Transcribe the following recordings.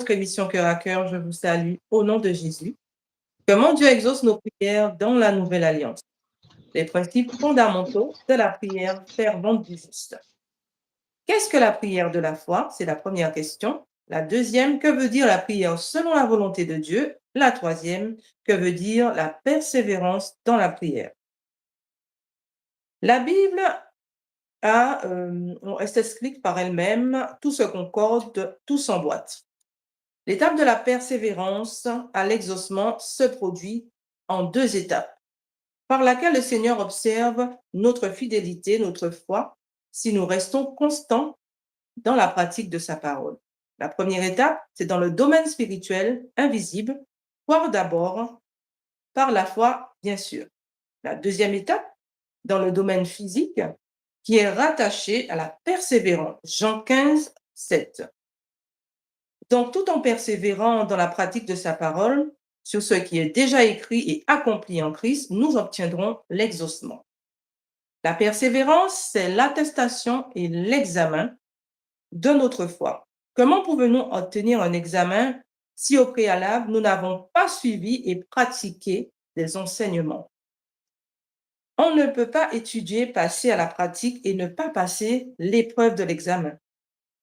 votre émission Cœur à cœur, je vous salue au nom de Jésus. Comment Dieu exauce nos prières dans la nouvelle alliance. Les principes fondamentaux de la prière fervente du juste. Qu'est-ce que la prière de la foi? C'est la première question. La deuxième, que veut dire la prière selon la volonté de Dieu? La troisième, que veut dire la persévérance dans la prière? La Bible elle s'explique par elle-même, tout se concorde, tout s'emboîte. L'étape de la persévérance à l'exaucement se produit en deux étapes, par laquelle le Seigneur observe notre fidélité, notre foi, si nous restons constants dans la pratique de sa parole. La première étape, c'est dans le domaine spirituel, invisible, voire d'abord par la foi, bien sûr. La deuxième étape, dans le domaine physique, qui est rattaché à la persévérance. Jean 15, 7. Donc, tout en persévérant dans la pratique de sa parole, sur ce qui est déjà écrit et accompli en Christ, nous obtiendrons l'exaucement. La persévérance, c'est l'attestation et l'examen de notre foi. Comment pouvons-nous obtenir un examen si au préalable, nous n'avons pas suivi et pratiqué des enseignements? On ne peut pas étudier, passer à la pratique et ne pas passer l'épreuve de l'examen.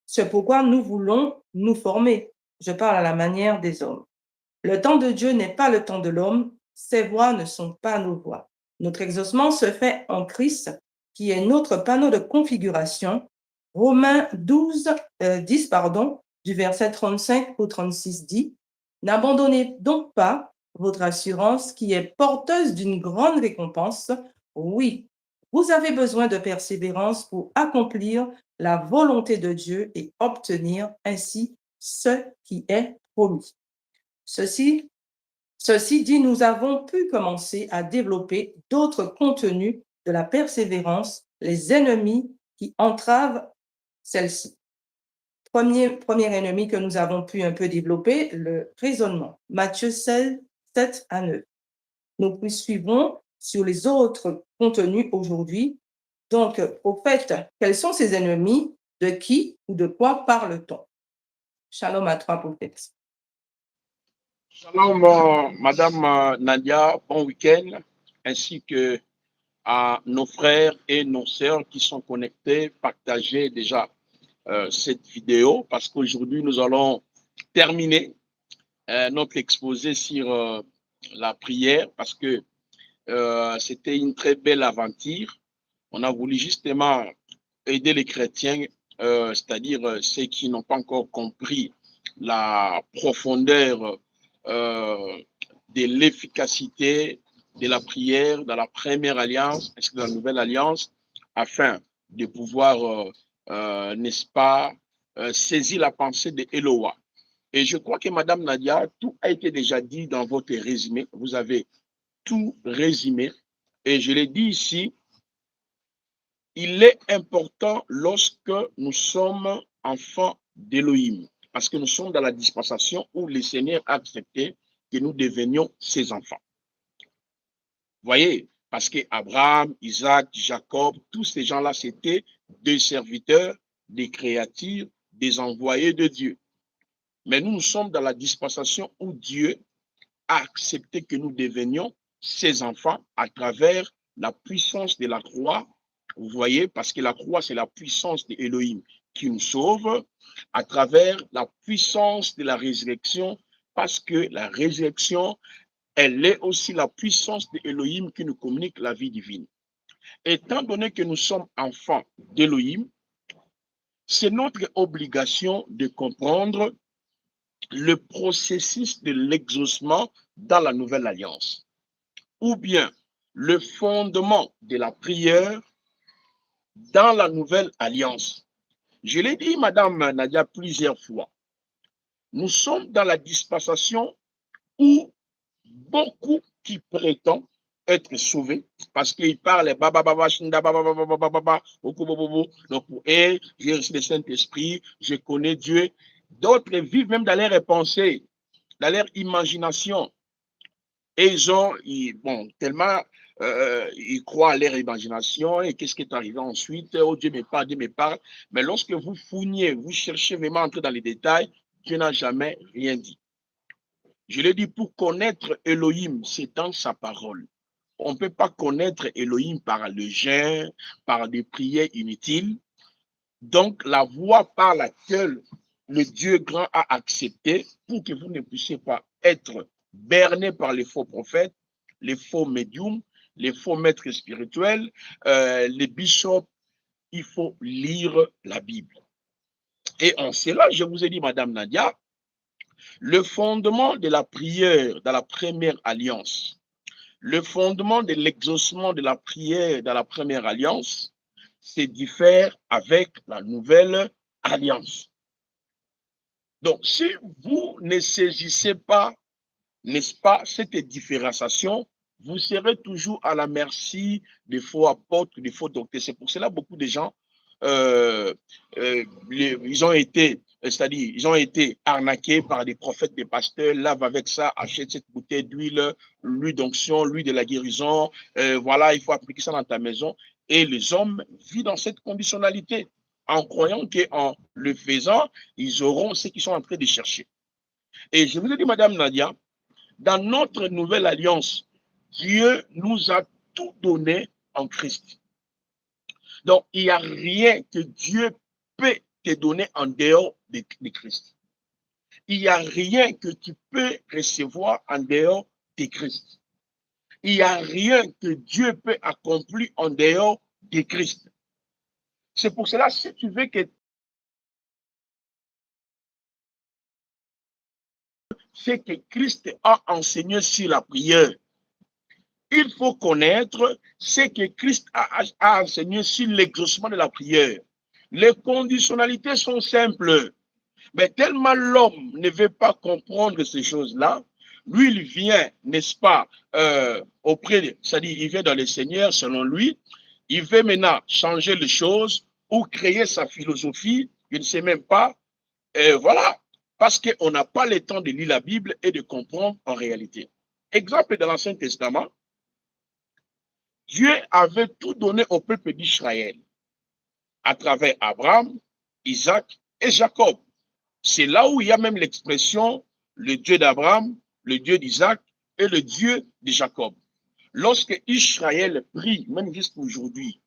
C'est pourquoi nous voulons nous former. Je parle à la manière des hommes. Le temps de Dieu n'est pas le temps de l'homme. Ses voies ne sont pas nos voies. Notre exaucement se fait en Christ, qui est notre panneau de configuration. Romains 10, du verset 35 au 36 dit, « N'abandonnez donc pas votre assurance qui est porteuse d'une grande récompense. Oui, vous avez besoin de persévérance pour accomplir la volonté de Dieu et obtenir ainsi ce qui est promis. » Ceci dit, nous avons pu commencer à développer d'autres contenus de la persévérance, les ennemis qui entravent celle-ci. Premier ennemi que nous avons pu un peu développer, le raisonnement. Matthieu 16, 7 à 9. Nous poursuivons sur les autres contenus aujourd'hui. Donc, au fait, quels sont ces ennemis? De qui ou de quoi parle-t-on? Shalom à toi, prophète. Shalom, Madame Nadia, bon week-end, ainsi que à nos frères et nos sœurs qui sont connectés, partagez déjà cette vidéo parce qu'aujourd'hui nous allons terminer notre exposé sur la prière parce que c'était une très belle aventure. On a voulu justement aider les chrétiens, c'est-à-dire ceux qui n'ont pas encore compris la profondeur de l'efficacité de la prière dans la première alliance, ainsi que dans la nouvelle alliance, afin de pouvoir, n'est-ce pas, saisir la pensée de Eloah. Et je crois que Madame Nadia, tout a été déjà dit dans votre résumé. Vous avez tout résumé. Et je l'ai dit ici, il est important lorsque nous sommes enfants d'Élohim, parce que nous sommes dans la dispensation où le Seigneur a accepté que nous devenions ses enfants. Vous voyez, parce que Abraham, Isaac, Jacob, tous ces gens-là, c'était des serviteurs, des créatures, des envoyés de Dieu. Mais nous sommes dans la dispensation où Dieu a accepté que nous devenions ses enfants à travers la puissance de la croix. Vous voyez, parce que la croix, c'est la puissance de Elohim qui nous sauve, à travers la puissance de la résurrection, parce que la résurrection, elle est aussi la puissance de Elohim qui nous communique la vie divine. Étant donné que nous sommes enfants d'Elohim, c'est notre obligation de comprendre le processus de l'exaucement dans la nouvelle alliance, ou bien le fondement de la prière dans la nouvelle alliance. Je l'ai dit, Madame Nadia, plusieurs fois. Nous sommes dans la dispensation où beaucoup qui prétendent être sauvés parce qu'ils parlent donc j'ai reçu le Saint-Esprit, je connais Dieu. D'autres vivent même dans leurs pensées, dans leur imagination. Et tellement ils croient à leur imagination et qu'est-ce qui est arrivé ensuite? Oh Dieu me parle, Dieu me parle. Mais lorsque vous fouillez, vous cherchez vraiment à entrer dans les détails, Dieu n'a jamais rien dit. Je l'ai dit, pour connaître Elohim, c'est dans sa parole. On ne peut pas connaître Elohim par le jeûne, par des prières inutiles. Donc, la voie par laquelle le Dieu grand a accepté pour que vous ne puissiez pas être berné par les faux prophètes, les faux médiums, les faux maîtres spirituels, les bishops, il faut lire la Bible. Et en cela, je vous ai dit, Madame Nadia, le fondement de la prière dans la première alliance, le fondement de l'exaucement de la prière dans la première alliance, c'est diffère avec la nouvelle alliance. Donc, si vous ne saisissez pas, n'est-ce pas, cette différenciation, vous serez toujours à la merci des faux apôtres, des faux docteurs. C'est pour cela que beaucoup de gens, ils ont été, c'est-à-dire, ils ont été arnaqués par des prophètes, des pasteurs. Lave avec ça, achète cette bouteille d'huile, l'huile d'onction, l'huile de la guérison. Voilà, il faut appliquer ça dans ta maison. Et les hommes vivent dans cette conditionnalité, en croyant qu'en le faisant, ils auront ce qu'ils sont en train de chercher. Et je vous ai dit, Madame Nadia, dans notre nouvelle alliance, Dieu nous a tout donné en Christ. Donc, il n'y a rien que Dieu peut te donner en dehors de Christ. Il n'y a rien que tu peux recevoir en dehors de Christ. Il n'y a rien que Dieu peut accomplir en dehors de Christ. C'est pour cela, si tu veux que ce que Christ a enseigné sur la prière, il faut connaître ce que Christ a enseigné sur l'exaucement de la prière. Les conditionnalités sont simples, mais tellement l'homme ne veut pas comprendre ces choses-là, lui, il vient, n'est-ce pas, c'est-à-dire, il vient dans le Seigneur, selon lui, il veut maintenant changer les choses ou créer sa philosophie, il ne sait même pas, voilà, parce qu'on n'a pas le temps de lire la Bible et de comprendre en réalité. Exemple dans l'Ancien Testament, Dieu avait tout donné au peuple d'Israël à travers Abraham, Isaac et Jacob. C'est là où il y a même l'expression le Dieu d'Abraham, le Dieu d'Isaac et le Dieu de Jacob. Lorsque Israël prie, même jusqu'aujourd'hui,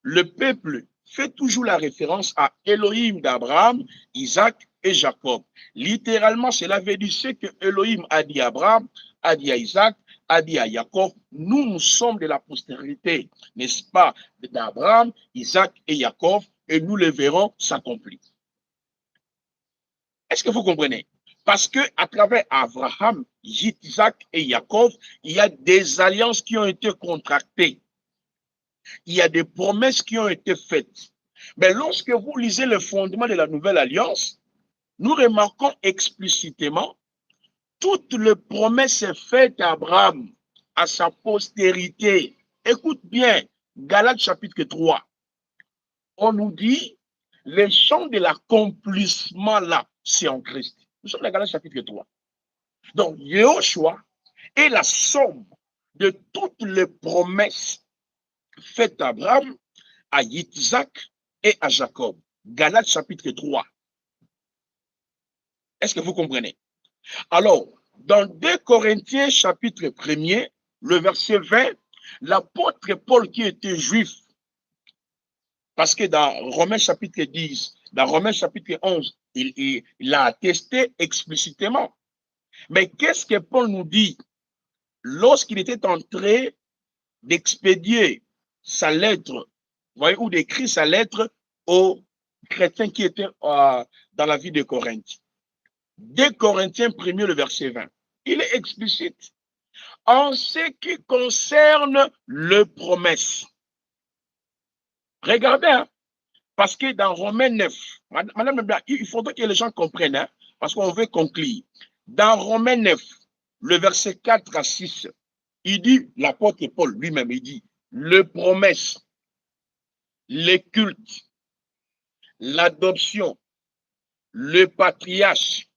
le peuple fait toujours la référence à Elohim d'Abraham, Isaac et Jacob. Littéralement, cela veut dire ce que Elohim a dit à Abraham, a dit à Isaac, a dit à Jacob. Nous sommes de la postérité, n'est-ce pas, d'Abraham, Isaac et Jacob, et nous le verrons s'accomplir. Est-ce que vous comprenez? Parce que à travers Abraham, Isaac et Jacob, il y a des alliances qui ont été contractées. Il y a des promesses qui ont été faites. Mais lorsque vous lisez le fondement de la nouvelle alliance, nous remarquons explicitement toutes les promesses faites à Abraham, à sa postérité. Écoute bien, Galates chapitre 3. On nous dit, le champ de l'accomplissement là, c'est en Christ. Nous sommes dans Galates chapitre 3. Donc, Yehoshua est la somme de toutes les promesses faites à Abraham, à Isaac et à Jacob. Galates chapitre 3. Est-ce que vous comprenez? Alors, dans 2 Corinthiens chapitre 1er, le verset 20, l'apôtre Paul qui était juif, parce que dans Romains chapitre 10, dans Romains chapitre 11, il a attesté explicitement. Mais qu'est-ce que Paul nous dit lorsqu'il était en train d'expédier sa lettre, voyez, ou d'écrire sa lettre aux chrétiens qui étaient dans la ville de Corinthe? 2 Corinthiens 1er, le verset 20. Il est explicite. En ce qui concerne les promesses. Regardez, hein, parce que dans Romains 9, madame, il faudrait que les gens comprennent, hein, parce qu'on veut conclure. Dans Romains 9, le verset 4 à 6, il dit, l'apôtre Paul lui-même, il dit, les promesses, les cultes, l'adoption, le patriarche,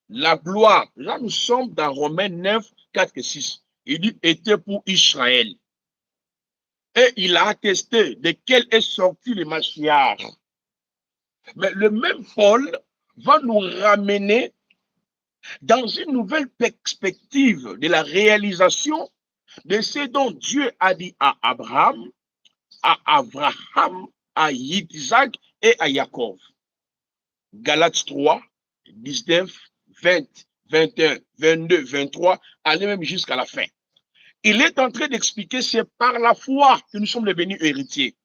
la gloire. Là, nous sommes dans Romains 9, 4 et 6. Il dit, était pour Israël. Et il a attesté de quel est sorti le Mashiach. Mais le même Paul va nous ramener dans une nouvelle perspective de la réalisation de ce dont Dieu a dit à Abraham, à Isaac et à Jacob. Galates 3, 19, 20, 21, 22, 23, allez même jusqu'à la fin. Il est en train d'expliquer, c'est par la foi que nous sommes devenus héritiers.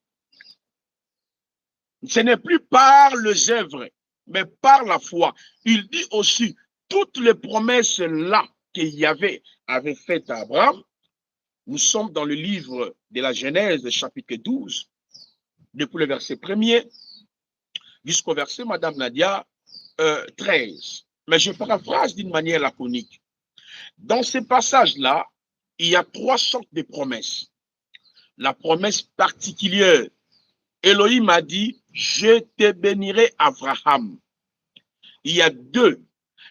Ce n'est plus par les œuvres, mais par la foi. Il dit aussi, toutes les promesses là qu'il y avait faites à Abraham, nous sommes dans le livre de la Genèse, chapitre 12, depuis le verset 1er jusqu'au verset, Madame Nadia, 13. Mais je paraphrase d'une manière laconique. Dans ces passages-là, il y a 3 sortes de promesses. La promesse particulière, Elohim a dit, je te bénirai Abraham. Il y a 2,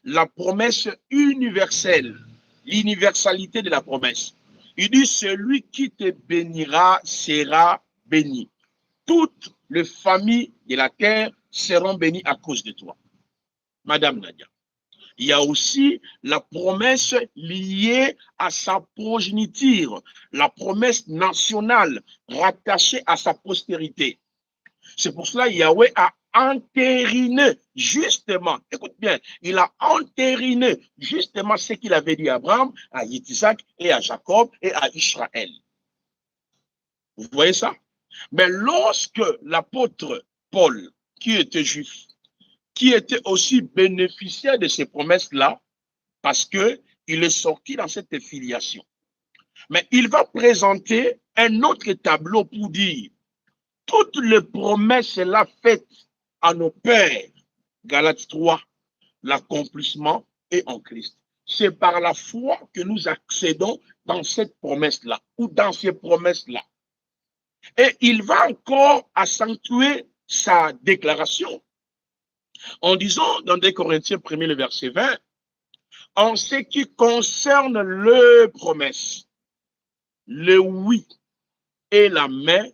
la promesse universelle, l'universalité de la promesse. Il dit, celui qui te bénira sera béni. Toutes les familles de la terre seront bénies à cause de toi. Madame Nadia. Il y a aussi la promesse liée à sa progéniture, la promesse nationale rattachée à sa postérité. C'est pour cela que Yahweh a entériné justement, écoute bien, il a entériné justement ce qu'il avait dit à Abraham, à Isaac et à Jacob et à Israël. Vous voyez ça? Mais lorsque l'apôtre Paul, qui était juif, qui était aussi bénéficiaire de ces promesses-là, parce qu'il est sorti dans cette filiation. Mais il va présenter un autre tableau pour dire toutes les promesses-là faites à nos pères, Galates 3, l'accomplissement est en Christ. C'est par la foi que nous accédons dans cette promesse-là, ou dans ces promesses-là. Et il va encore accentuer sa déclaration en disant dans 2 Corinthiens 1er, le verset 20, en ce qui concerne les promesses, le oui et la main,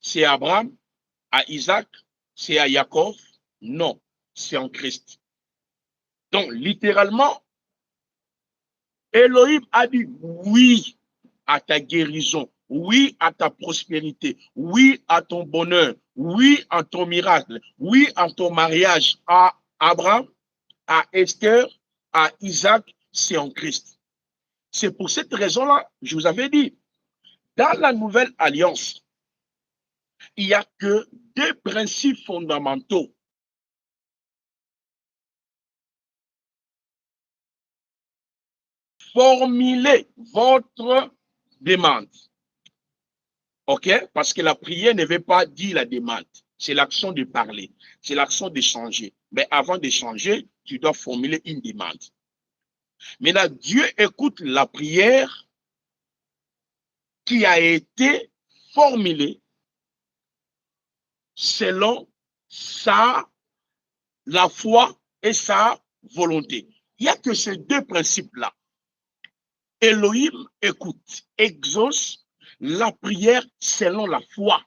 c'est à Abraham, à Isaac, c'est à Jacob, non, c'est en Christ. Donc, littéralement, Elohim a dit oui à ta guérison, oui à ta prospérité, oui à ton bonheur, oui à ton miracle, oui à ton mariage, à Abraham, à Esther, à Isaac, c'est en Christ. C'est pour cette raison-là, je vous avais dit, dans la nouvelle alliance, il n'y a que 2 principes fondamentaux. Formulez votre demande. OK? Parce que la prière ne veut pas dire la demande. C'est l'action de parler. C'est l'action d'échanger. Mais avant d'échanger, tu dois formuler une demande. Maintenant, Dieu écoute la prière qui a été formulée selon la foi et sa volonté. Il n'y a que ces 2 principes-là. Elohim écoute, exauce la prière selon la foi.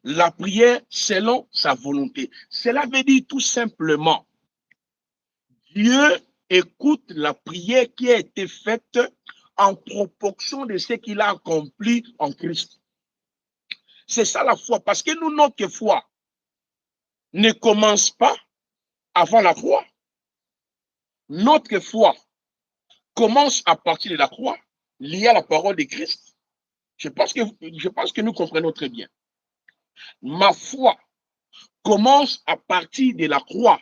La prière selon sa volonté. Cela veut dire tout simplement, Dieu écoute la prière qui a été faite en proportion de ce qu'il a accompli en Christ. C'est ça la foi, parce que nous, notre foi ne commence pas avant la croix. Notre foi commence à partir de la croix, liée à la parole de Christ. Je pense que nous comprenons très bien. Ma foi commence à partir de la croix,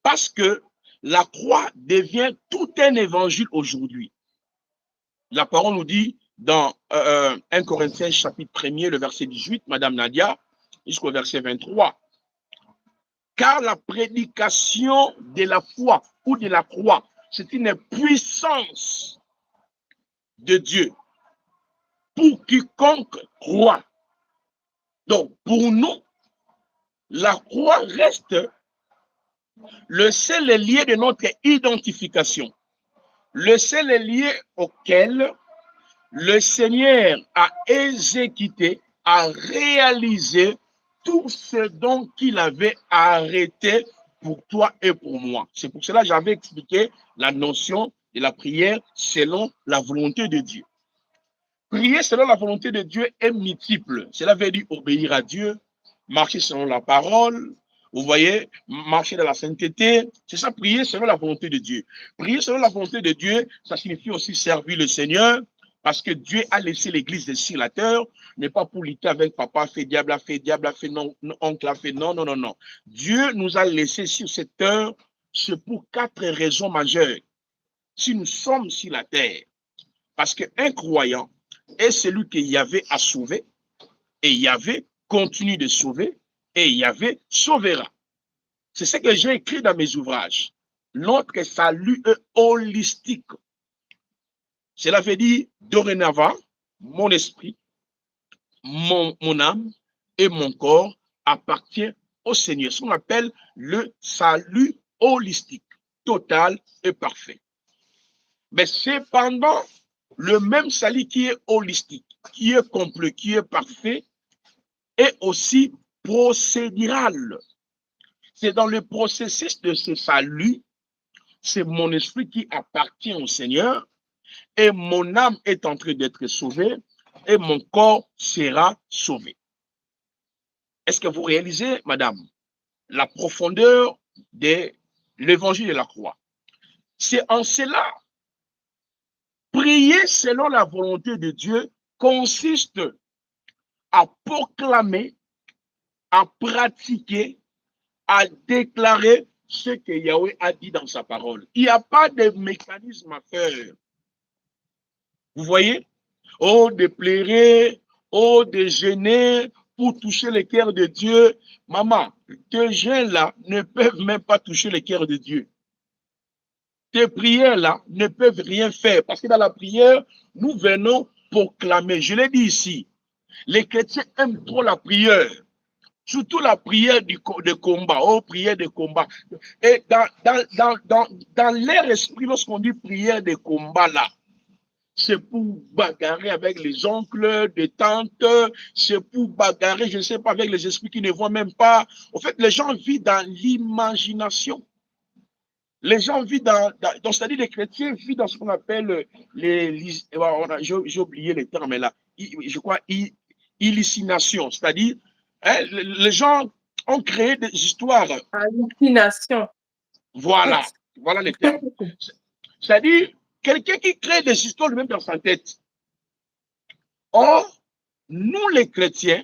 parce que la croix devient tout un évangile aujourd'hui. La parole nous dit dans 1 Corinthiens chapitre 1er, le verset 18, Madame Nadia, jusqu'au verset 23. Car la prédication de la foi ou de la croix, c'est une puissance de Dieu pour quiconque croit. Donc, pour nous, la croix reste le seul lieu de notre identification, le seul lieu auquel le Seigneur a exécuté, a réalisé tout ce dont il avait arrêté pour toi et pour moi. C'est pour cela que j'avais expliqué la notion de la prière selon la volonté de Dieu. Prier selon la volonté de Dieu est multiple. Cela veut dire obéir à Dieu, marcher selon la parole, vous voyez, marcher dans la sainteté. C'est ça, prier selon la volonté de Dieu. Prier selon la volonté de Dieu, ça signifie aussi servir le Seigneur, parce que Dieu a laissé l'église sur la terre, n'est pas pour lutter avec papa, fait diable, a fait non, oncle a fait non, non, non, non. Dieu nous a laissé sur cette terre, c'est pour 4 raisons majeures. Si nous sommes sur la terre, parce qu'un croyant est celui que Yahvé a sauvé, et Yahvé continue de sauver, et Yahvé sauvera. C'est ce que j'ai écrit dans mes ouvrages. Notre salut est holistique. Cela veut dire, dorénavant, mon esprit, mon âme et mon corps appartiennent au Seigneur. Ce qu'on appelle le salut holistique, total et parfait. Mais cependant, le même salut qui est holistique, qui est complet, qui est parfait, est aussi procédural. C'est dans le processus de ce salut, c'est mon esprit qui appartient au Seigneur et mon âme est en train d'être sauvée et mon corps sera sauvé. Est-ce que vous réalisez, madame, la profondeur de l'évangile de la croix? C'est en cela, prier selon la volonté de Dieu consiste à proclamer, à pratiquer, à déclarer ce que Yahweh a dit dans sa parole. Il n'y a pas de mécanisme à faire. Vous voyez? Oh, de pleurer, oh, de gêner pour toucher le cœur de Dieu. Maman, tes gens-là ne peuvent même pas toucher le cœur de Dieu. Tes prières-là ne peuvent rien faire parce que dans la prière, nous venons proclamer. Je l'ai dit ici, les chrétiens aiment trop la prière. Surtout la prière de combat, oh, prière de combat. Et dans leur esprit, lorsqu'on dit prière de combat, là, c'est pour bagarrer avec les oncles, les tantes, c'est pour bagarrer, je ne sais pas, avec les esprits qui ne voient même pas. En fait, les gens vivent dans l'imagination. Les gens vivent c'est-à-dire les chrétiens vivent dans ce qu'on appelle j'ai oublié les termes là, je crois, hallucination, c'est-à-dire, hein, les gens ont créé des histoires. Hallucination. Voilà les termes. C'est-à-dire, quelqu'un qui crée des histoires lui-même dans sa tête. Or, nous les chrétiens.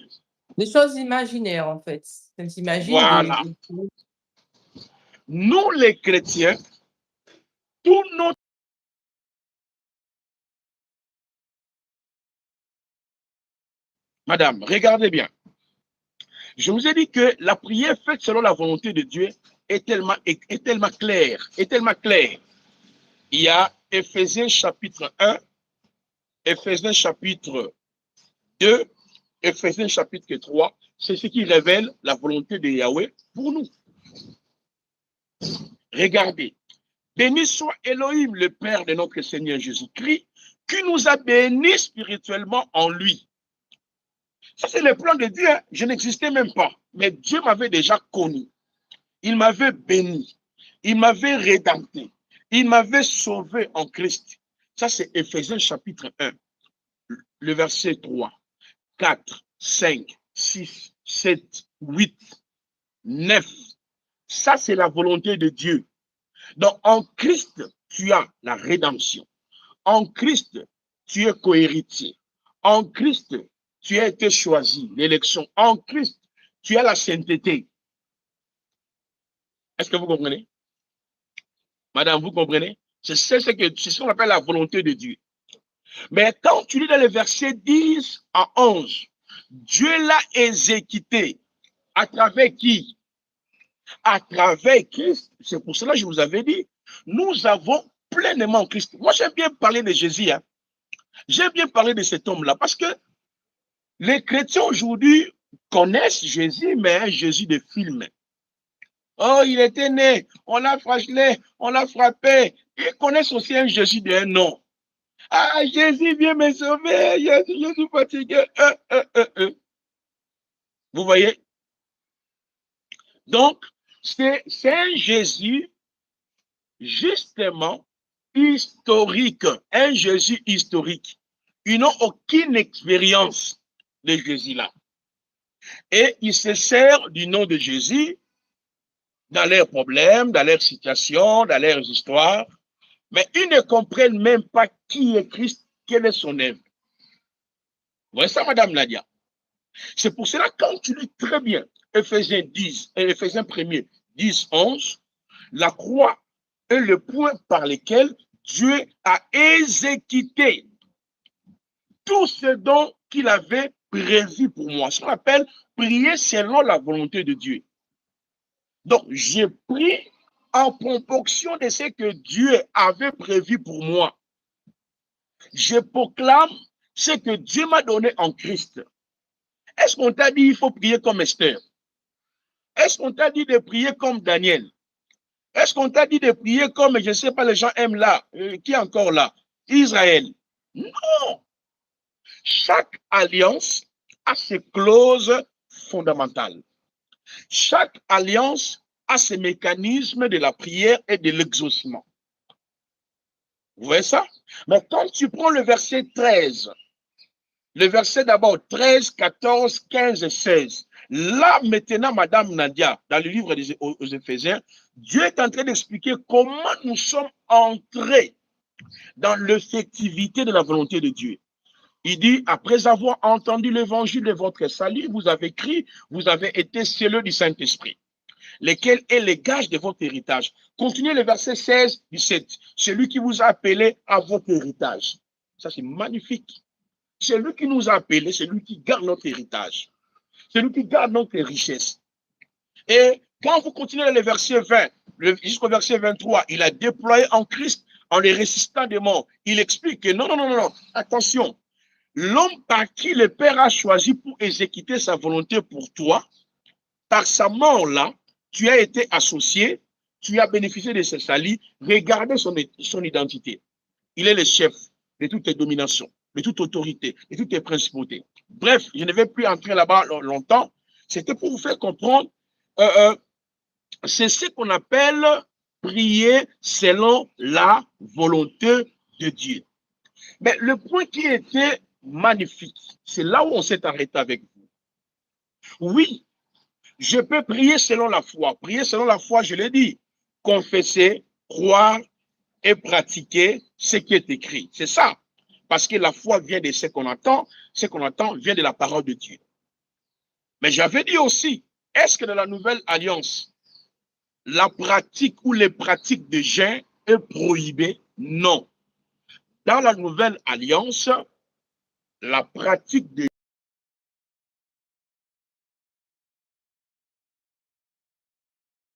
Des choses imaginaires, en fait. Voilà. Nous les chrétiens, tout notre. Madame, regardez bien. Je vous ai dit que la prière faite selon la volonté de Dieu est tellement claire, Il y a Éphésiens chapitre 1, Éphésiens chapitre 2, Éphésiens chapitre 3. C'est ce qui révèle la volonté de Yahweh pour nous. Regardez. Béni soit Elohim, le Père de notre Seigneur Jésus-Christ, qui nous a bénis spirituellement en lui. Ça, c'est le plan de Dieu. Je n'existais même pas. Mais Dieu m'avait déjà connu. Il m'avait béni. Il m'avait rédempté. Il m'avait sauvé en Christ. Ça, c'est Éphésiens chapitre 1, le verset 3, 4, 5, 6, 7, 8, 9. Ça, c'est la volonté de Dieu. Donc, en Christ, tu as la rédemption. En Christ, tu es cohéritier. En Christ, tu as été choisi, l'élection. En Christ, tu as la sainteté. Est-ce que vous comprenez? Madame, vous comprenez? C'est ce qu'on appelle la volonté de Dieu. Mais quand tu lis dans les versets 10 à 11, Dieu l'a exécuté. À travers qui? À travers Christ. C'est pour cela que je vous avais dit, nous avons pleinement Christ. Moi, j'aime bien parler de Jésus. Hein. J'aime bien parler de cet homme-là parce que les chrétiens aujourd'hui connaissent Jésus, mais un Jésus de film. Oh, il était né, on l'a flagellé, on l'a frappé. Ils connaissent aussi un Jésus d'un nom. Ah, Jésus vient me sauver, je suis fatigué. Vous voyez? Donc, C'est un Jésus, justement, historique. Un Jésus historique. Ils n'ont aucune expérience de Jésus-là. Et ils se servent du nom de Jésus dans leurs problèmes, dans leurs situations, dans leurs histoires. Mais ils ne comprennent même pas qui est Christ, quel est son œuvre. Vous voyez ça, Madame Nadia? C'est pour cela, quand tu lis très bien Éphésiens 10, Éphésiens 1er, 10, 11, la croix est le point par lequel Dieu a exécuté tout ce dont qu'il avait prévu pour moi. Ce qu'on appelle prier selon la volonté de Dieu. Donc, j'ai pris en proportion de ce que Dieu avait prévu pour moi. Je proclame ce que Dieu m'a donné en Christ. Est-ce qu'on t'a dit qu'il faut prier comme Esther? Est-ce qu'on t'a dit de prier comme Daniel? Est-ce qu'on t'a dit de prier comme, je ne sais pas, les gens aiment là, qui est encore là? Israël. Non. Chaque alliance a ses clauses fondamentales. Chaque alliance a ses mécanismes de la prière et de l'exaucement. Vous voyez ça? Mais quand tu prends le verset 13, le verset d'abord 13, 14, 15 et 16, là maintenant, Madame Nadia, dans le livre aux Éphésiens, Dieu est en train d'expliquer comment nous sommes entrés dans l'effectivité de la volonté de Dieu. Il dit, après avoir entendu l'évangile de votre salut, vous avez crié, vous avez été scellés du Saint-Esprit, lequel est le gage de votre héritage. Continuez le verset 16, 17. Celui qui vous a appelé à votre héritage. Ça, c'est magnifique. C'est lui qui nous a appelés, c'est lui qui garde notre héritage. C'est lui qui garde notre richesse. Et quand vous continuez le verset 20, jusqu'au verset 23, il a déployé en Christ, en les résistant des morts. Il explique que non, attention. L'homme par qui le Père a choisi pour exécuter sa volonté pour toi, par sa mort-là, tu as été associé, tu as bénéficié de ce salut. Regardez son identité. Il est le chef de toutes les dominations, de toute autorité, de toutes les principautés. Bref, je ne vais plus entrer là-bas longtemps. C'était pour vous faire comprendre, c'est ce qu'on appelle prier selon la volonté de Dieu. Mais le point qui était magnifique, c'est là où on s'est arrêté avec vous. Oui, je peux prier selon la foi. Prier selon la foi, je l'ai dit, confesser, croire et pratiquer ce qui est écrit. C'est ça. Parce que la foi vient de ce qu'on entend vient de la parole de Dieu. Mais j'avais dit aussi, est-ce que dans la nouvelle alliance, la pratique ou les pratiques de jeûne est prohibée? Non. Dans la nouvelle alliance, la pratique de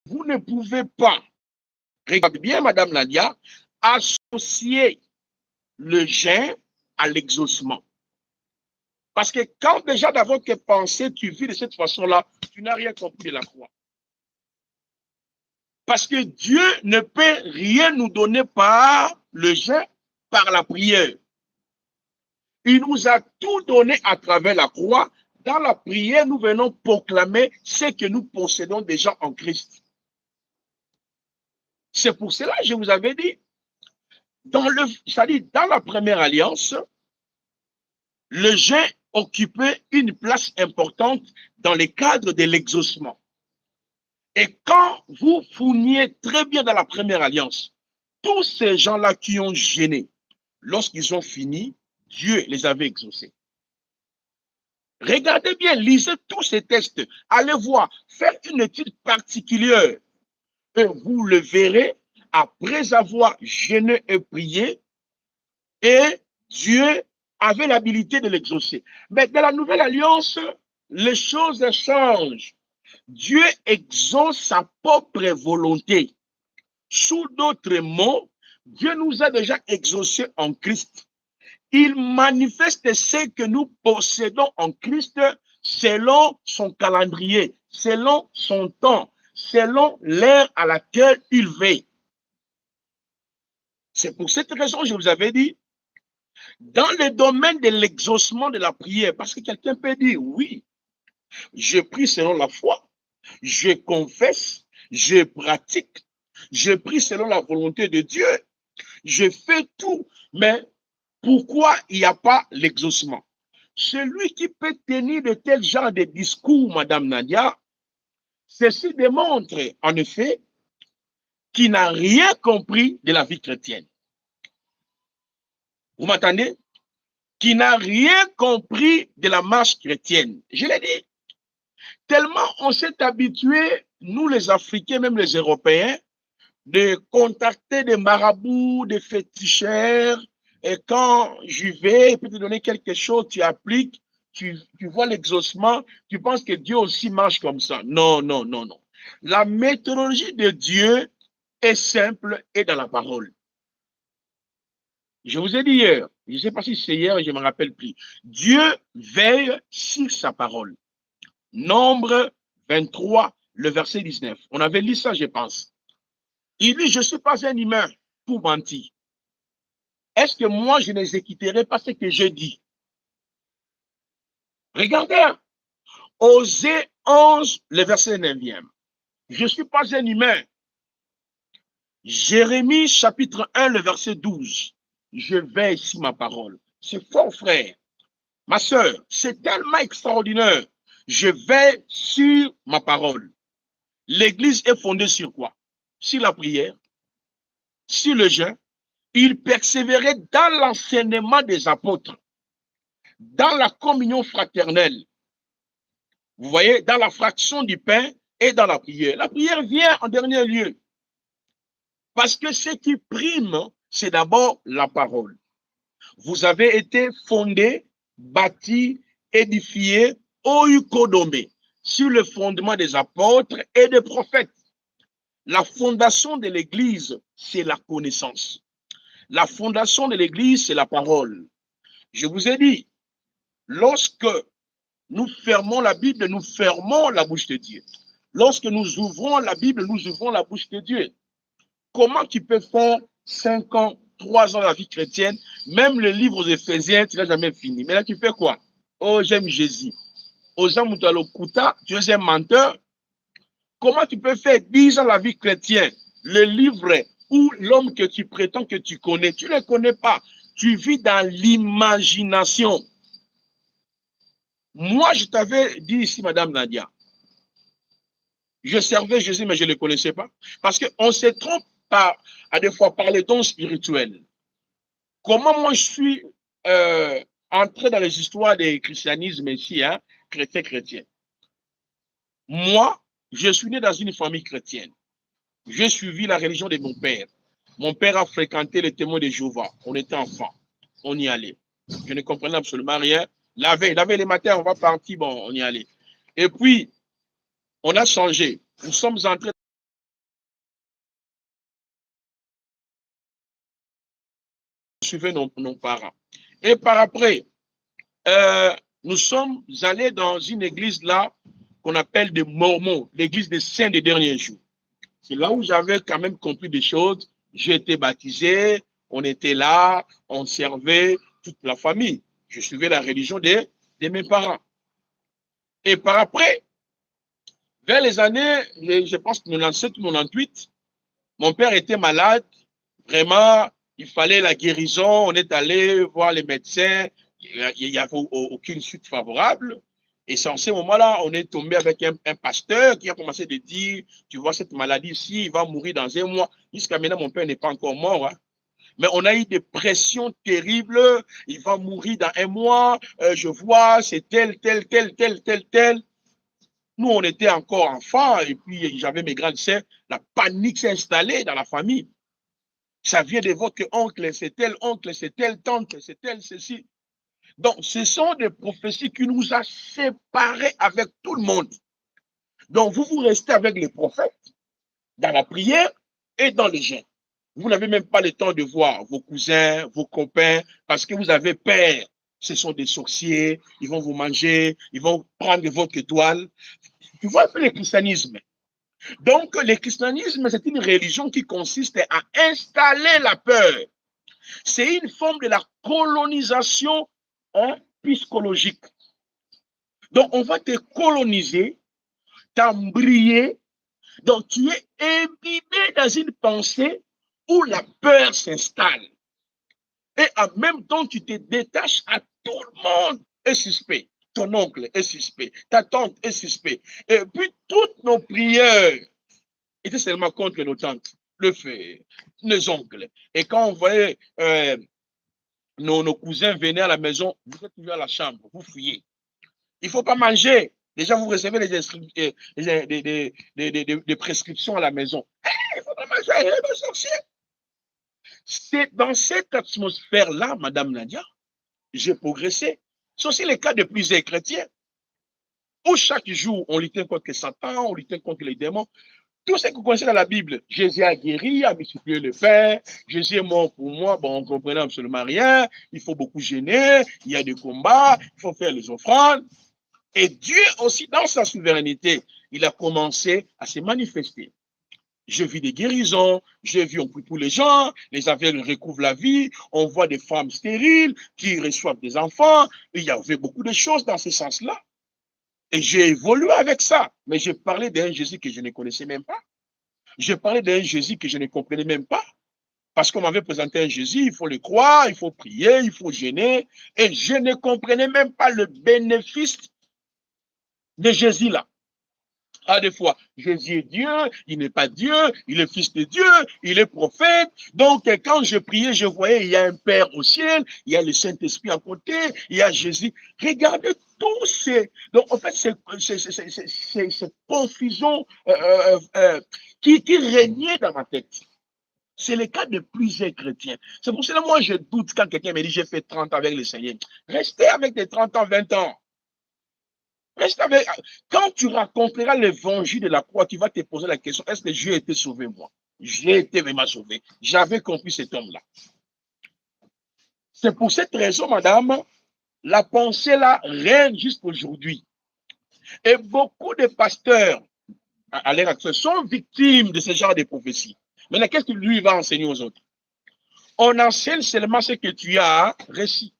vous ne pouvez pas, regardez bien Madame Nadia, associer le jeûne à l'exaucement. Parce que quand déjà dans votre pensée, tu vis de cette façon-là, tu n'as rien compris de la croix. Parce que Dieu ne peut rien nous donner par le jeûne, par la prière. Il nous a tout donné à travers la croix. Dans la prière, nous venons proclamer ce que nous possédons déjà en Christ. C'est pour cela que je vous avais dit, c'est-à-dire dans la première alliance, le jeûne occupait une place importante dans le cadre de l'exaucement. Et quand vous fourniez très bien dans la première alliance, tous ces gens-là qui ont jeûné, lorsqu'ils ont fini, Dieu les avait exaucés. Regardez bien, lisez tous ces textes, allez voir, faites une étude particulière et vous le verrez après avoir jeûné et prié, et Dieu avait l'habilité de l'exaucer. Mais dans la nouvelle alliance, les choses changent. Dieu exauce sa propre volonté. Sous d'autres mots, Dieu nous a déjà exaucés en Christ. Il manifeste ce que nous possédons en Christ selon son calendrier, selon son temps, selon l'ère à laquelle il veille. C'est pour cette raison que je vous avais dit, dans le domaine de l'exaucement de la prière, parce que quelqu'un peut dire, oui, je prie selon la foi, je confesse, je pratique, je prie selon la volonté de Dieu, je fais tout, mais pourquoi il n'y a pas l'exaucement? Celui qui peut tenir de tels genres de discours, Madame Nadia, ceci démontre en effet qu'il n'a rien compris de la vie chrétienne. Vous m'entendez? Qui n'a rien compris de la marche chrétienne. Je l'ai dit. Tellement on s'est habitué, nous les Africains, même les Européens, de contacter des marabouts, des féticheurs, et quand j'y vais, il peut te donner quelque chose, tu appliques, tu vois l'exaucement, tu penses que Dieu aussi marche comme ça. Non, non, non, non. La méthodologie de Dieu est simple et dans la parole. Je vous ai dit hier, je ne sais pas si c'est hier, je ne me rappelle plus. Dieu veille sur sa parole. Nombre 23, le verset 19. On avait lu ça, je pense. Il dit, je ne suis pas un humain pour mentir. Est-ce que moi, je n'exécuterai pas ce que je dis? Regardez, Osée 11, le verset 9e. Je ne suis pas un humain. Jérémie chapitre 1, le verset 12. Je veille sur ma parole. C'est fort, frère. Ma soeur, c'est tellement extraordinaire. Je veille sur ma parole. L'Église est fondée sur quoi? Sur la prière, sur le jeûne. Il persévérait dans l'enseignement des apôtres, dans la communion fraternelle. Vous voyez, dans la fraction du pain et dans la prière. La prière vient en dernier lieu. Parce que ce qui prime, c'est d'abord la parole. Vous avez été fondé, bâti, édifié, oikodomé, sur le fondement des apôtres et des prophètes. La fondation de l'Église, c'est la connaissance. La fondation de l'Église, c'est la parole. Je vous ai dit, lorsque nous fermons la Bible, nous fermons la bouche de Dieu. Lorsque nous ouvrons la Bible, nous ouvrons la bouche de Dieu. Comment tu peux faire 5 ans, 3 ans de la vie chrétienne, même le livre aux Éphésiens, tu n'as jamais fini. Mais là, tu fais quoi? Oh, j'aime Jésus. Osa Moutalokuta, tu es un menteur. Comment tu peux faire 10 ans la vie chrétienne, le livre ou l'homme que tu prétends que tu connais, tu ne le connais pas. Tu vis dans l'imagination. Moi, je t'avais dit ici, Madame Nadia, je servais Jésus, mais je ne le connaissais pas. Parce qu'on se trompe à des fois par les dons spirituels. Comment moi je suis entré dans les histoires des christianismes ici, hein, chrétien. Moi, je suis né dans une famille chrétienne. J'ai suivi la religion de mon père. Mon père a fréquenté les témoins de Jéhovah. On était enfants. On y allait. Je ne comprenais absolument rien. La veille les matins, on va partir, bon, on y allait. Et puis, on a changé. Nous sommes entrés. Suivre nos parents. Et par après, nous sommes allés dans une église là qu'on appelle des Mormons, l'église des saints des derniers jours. C'est là où j'avais quand même compris des choses. J'ai été baptisé, on était là, on servait toute la famille. Je suivais la religion de mes parents. Et par après, vers les années, je pense 97 ou 98, mon père était malade. Vraiment, il fallait la guérison. On est allé voir les médecins. Il n'y avait aucune suite favorable. Et c'est en ce moment-là, on est tombé avec un pasteur qui a commencé à dire, tu vois, cette maladie-ci, il va mourir dans 1 mois. Jusqu'à maintenant, mon père n'est pas encore mort. Hein. Mais on a eu des pressions terribles. Il va mourir dans 1 mois. Je vois, c'est tel. Nous, on était encore enfants. Et puis, j'avais mes grandes sœurs. La panique s'est installée dans la famille. Ça vient de votre oncle, c'est tel oncle, c'est tel tante, c'est tel ceci. Donc, ce sont des prophéties qui nous ont séparés avec tout le monde. Donc, vous restez avec les prophètes dans la prière et dans le jeûne. Vous n'avez même pas le temps de voir vos cousins, vos copains, parce que vous avez peur. Ce sont des sorciers, ils vont vous manger, ils vont prendre votre étoile. Tu vois un peu le christianisme. Donc, le christianisme, c'est une religion qui consiste à installer la peur. C'est une forme de la colonisation psychologique. Donc, on va te coloniser, t'embriller, Donc, tu es imbibé dans une pensée où la peur s'installe. Et en même temps, tu te détaches à tout le monde est suspect. Ton oncle est suspect. Ta tante est suspect. Et puis, toutes nos prières étaient seulement contre nos tantes, le fait, nos oncles. Et quand on voyait nos cousins venaient à la maison, vous êtes toujours à la chambre, vous fuyez. Il ne faut pas manger. Déjà, vous recevez des prescriptions à la maison. Il ne faut pas manger, il est sorcier. C'est dans cette atmosphère-là, Madame Nadia, j'ai progressé. C'est aussi le cas de plusieurs chrétiens, où chaque jour, on luttait contre Satan, on luttait contre les démons. Tout ce que vous connaissez dans la Bible, Jésus a guéri, a multiplié le pain, Jésus est mort pour moi, bon, on ne comprenait absolument rien, il faut beaucoup gêner, il y a des combats, il faut faire les offrandes. Et Dieu aussi, dans sa souveraineté, il a commencé à se manifester. Je vis des guérisons, je vis, on prie pour les gens, les aveugles recouvrent la vie, on voit des femmes stériles qui reçoivent des enfants. Il y avait beaucoup de choses dans ce sens-là. Et j'ai évolué avec ça. Mais j'ai parlé d'un Jésus que je ne connaissais même pas. J'ai parlé d'un Jésus que je ne comprenais même pas. Parce qu'on m'avait présenté un Jésus, il faut le croire, il faut prier, il faut gêner. Et je ne comprenais même pas le bénéfice de Jésus là. À des fois, Jésus est Dieu, il n'est pas Dieu, il est fils de Dieu, il est prophète. Donc, quand je priais, je voyais, il y a un Père au ciel, il y a le Saint-Esprit à côté, il y a Jésus. Regardez tous ces... Donc, en fait, c'est cette confusion qui régnait dans ma tête. C'est le cas de plusieurs chrétiens. C'est pour cela que moi, je doute quand quelqu'un me dit, j'ai fait 30 ans avec le Seigneur. Restez avec des 30 ans, 20 ans. Quand tu raconteras l'évangile de la croix, tu vas te poser la question, est-ce que Dieu a été sauvé moi? J'ai été vraiment sauvé. J'avais compris cet homme-là. C'est pour cette raison, madame, la pensée là règne jusqu'aujourd'hui. Et beaucoup de pasteurs à l'heure actuelle sont victimes de ce genre de prophéties. Maintenant, qu'est-ce que lui va enseigner aux autres? On enseigne seulement ce que tu as réussi.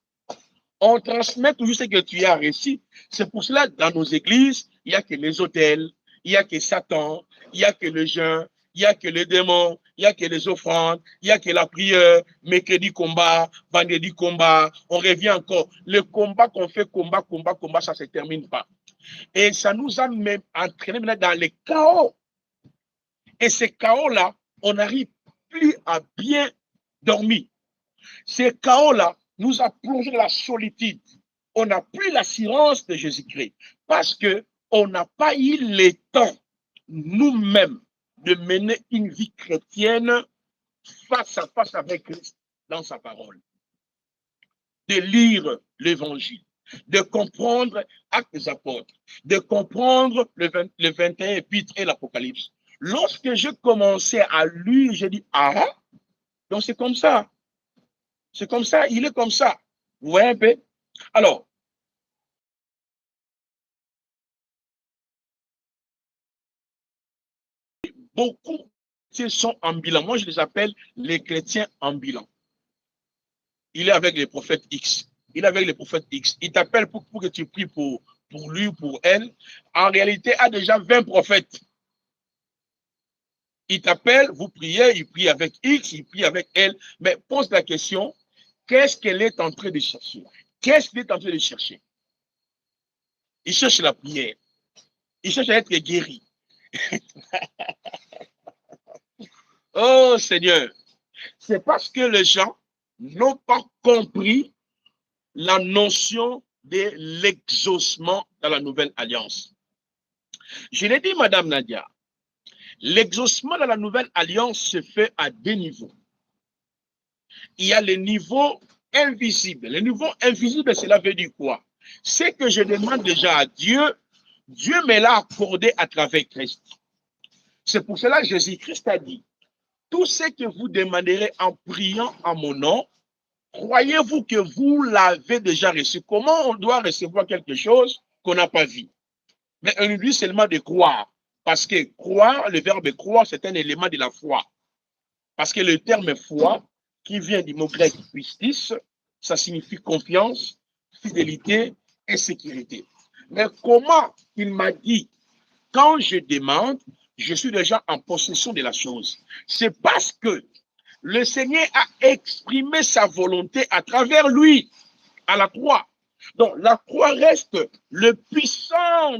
On transmet toujours ce que tu as réussi. C'est pour cela, dans nos églises, il n'y a que les hôtels, il n'y a que Satan, il n'y a que le jeûne, il n'y a que les démons, il n'y a que les offrandes, il n'y a que la prière, mercredi combat, vendredi combat, on revient encore. Le combat qu'on fait, combat, ça ne se termine pas. Et ça nous a même entraîné maintenant dans les chaos. Et ces chaos-là, on n'arrive plus à bien dormir. Ces chaos-là nous a plongé dans la solitude. On n'a plus l'assurance de Jésus-Christ parce qu'on n'a pas eu le temps nous-mêmes de mener une vie chrétienne face à face avec Christ dans sa parole, de lire l'évangile, de comprendre Actes des Apôtres, de comprendre le 21 épîtres et l'Apocalypse. Lorsque je commençais à lire, j'ai dit, ah, donc c'est comme ça. C'est comme ça, il est comme ça. Vous voyez un peu? Alors, beaucoup sont ambulants. Moi, je les appelle les chrétiens ambulants. Il est avec les prophètes X. Il est avec les prophètes X. Il t'appelle pour que tu pries pour lui ou pour elle. En réalité, il a déjà 20 prophètes. Il t'appelle, vous priez, il prie avec X, il prie avec elle. Mais pose la question, qu'est-ce qu'elle est en train de chercher? Qu'est-ce qu'elle est en train de chercher? Il cherche la prière. Il cherche à être guéri. Oh Seigneur, c'est parce que les gens n'ont pas compris la notion de l'exaucement dans la nouvelle alliance. Je l'ai dit, Madame Nadia, l'exaucement dans la nouvelle alliance se fait à deux niveaux. Il y a le niveau invisible. Le niveau invisible, cela veut dire quoi? Ce que je demande déjà à Dieu, Dieu me l'a accordé à travers Christ. C'est pour cela que Jésus-Christ a dit, tout ce que vous demanderez en priant en mon nom, croyez-vous que vous l'avez déjà reçu? Comment on doit recevoir quelque chose qu'on n'a pas vu? Mais on nous dit seulement de croire. Parce que croire, le verbe croire, c'est un élément de la foi. Parce que le terme foi, qui vient du mot grec pistis, ça signifie confiance, fidélité et sécurité. Mais comment il m'a dit, quand je demande, je suis déjà en possession de la chose. C'est parce que le Seigneur a exprimé sa volonté à travers lui, à la croix. Donc, la croix reste le puissant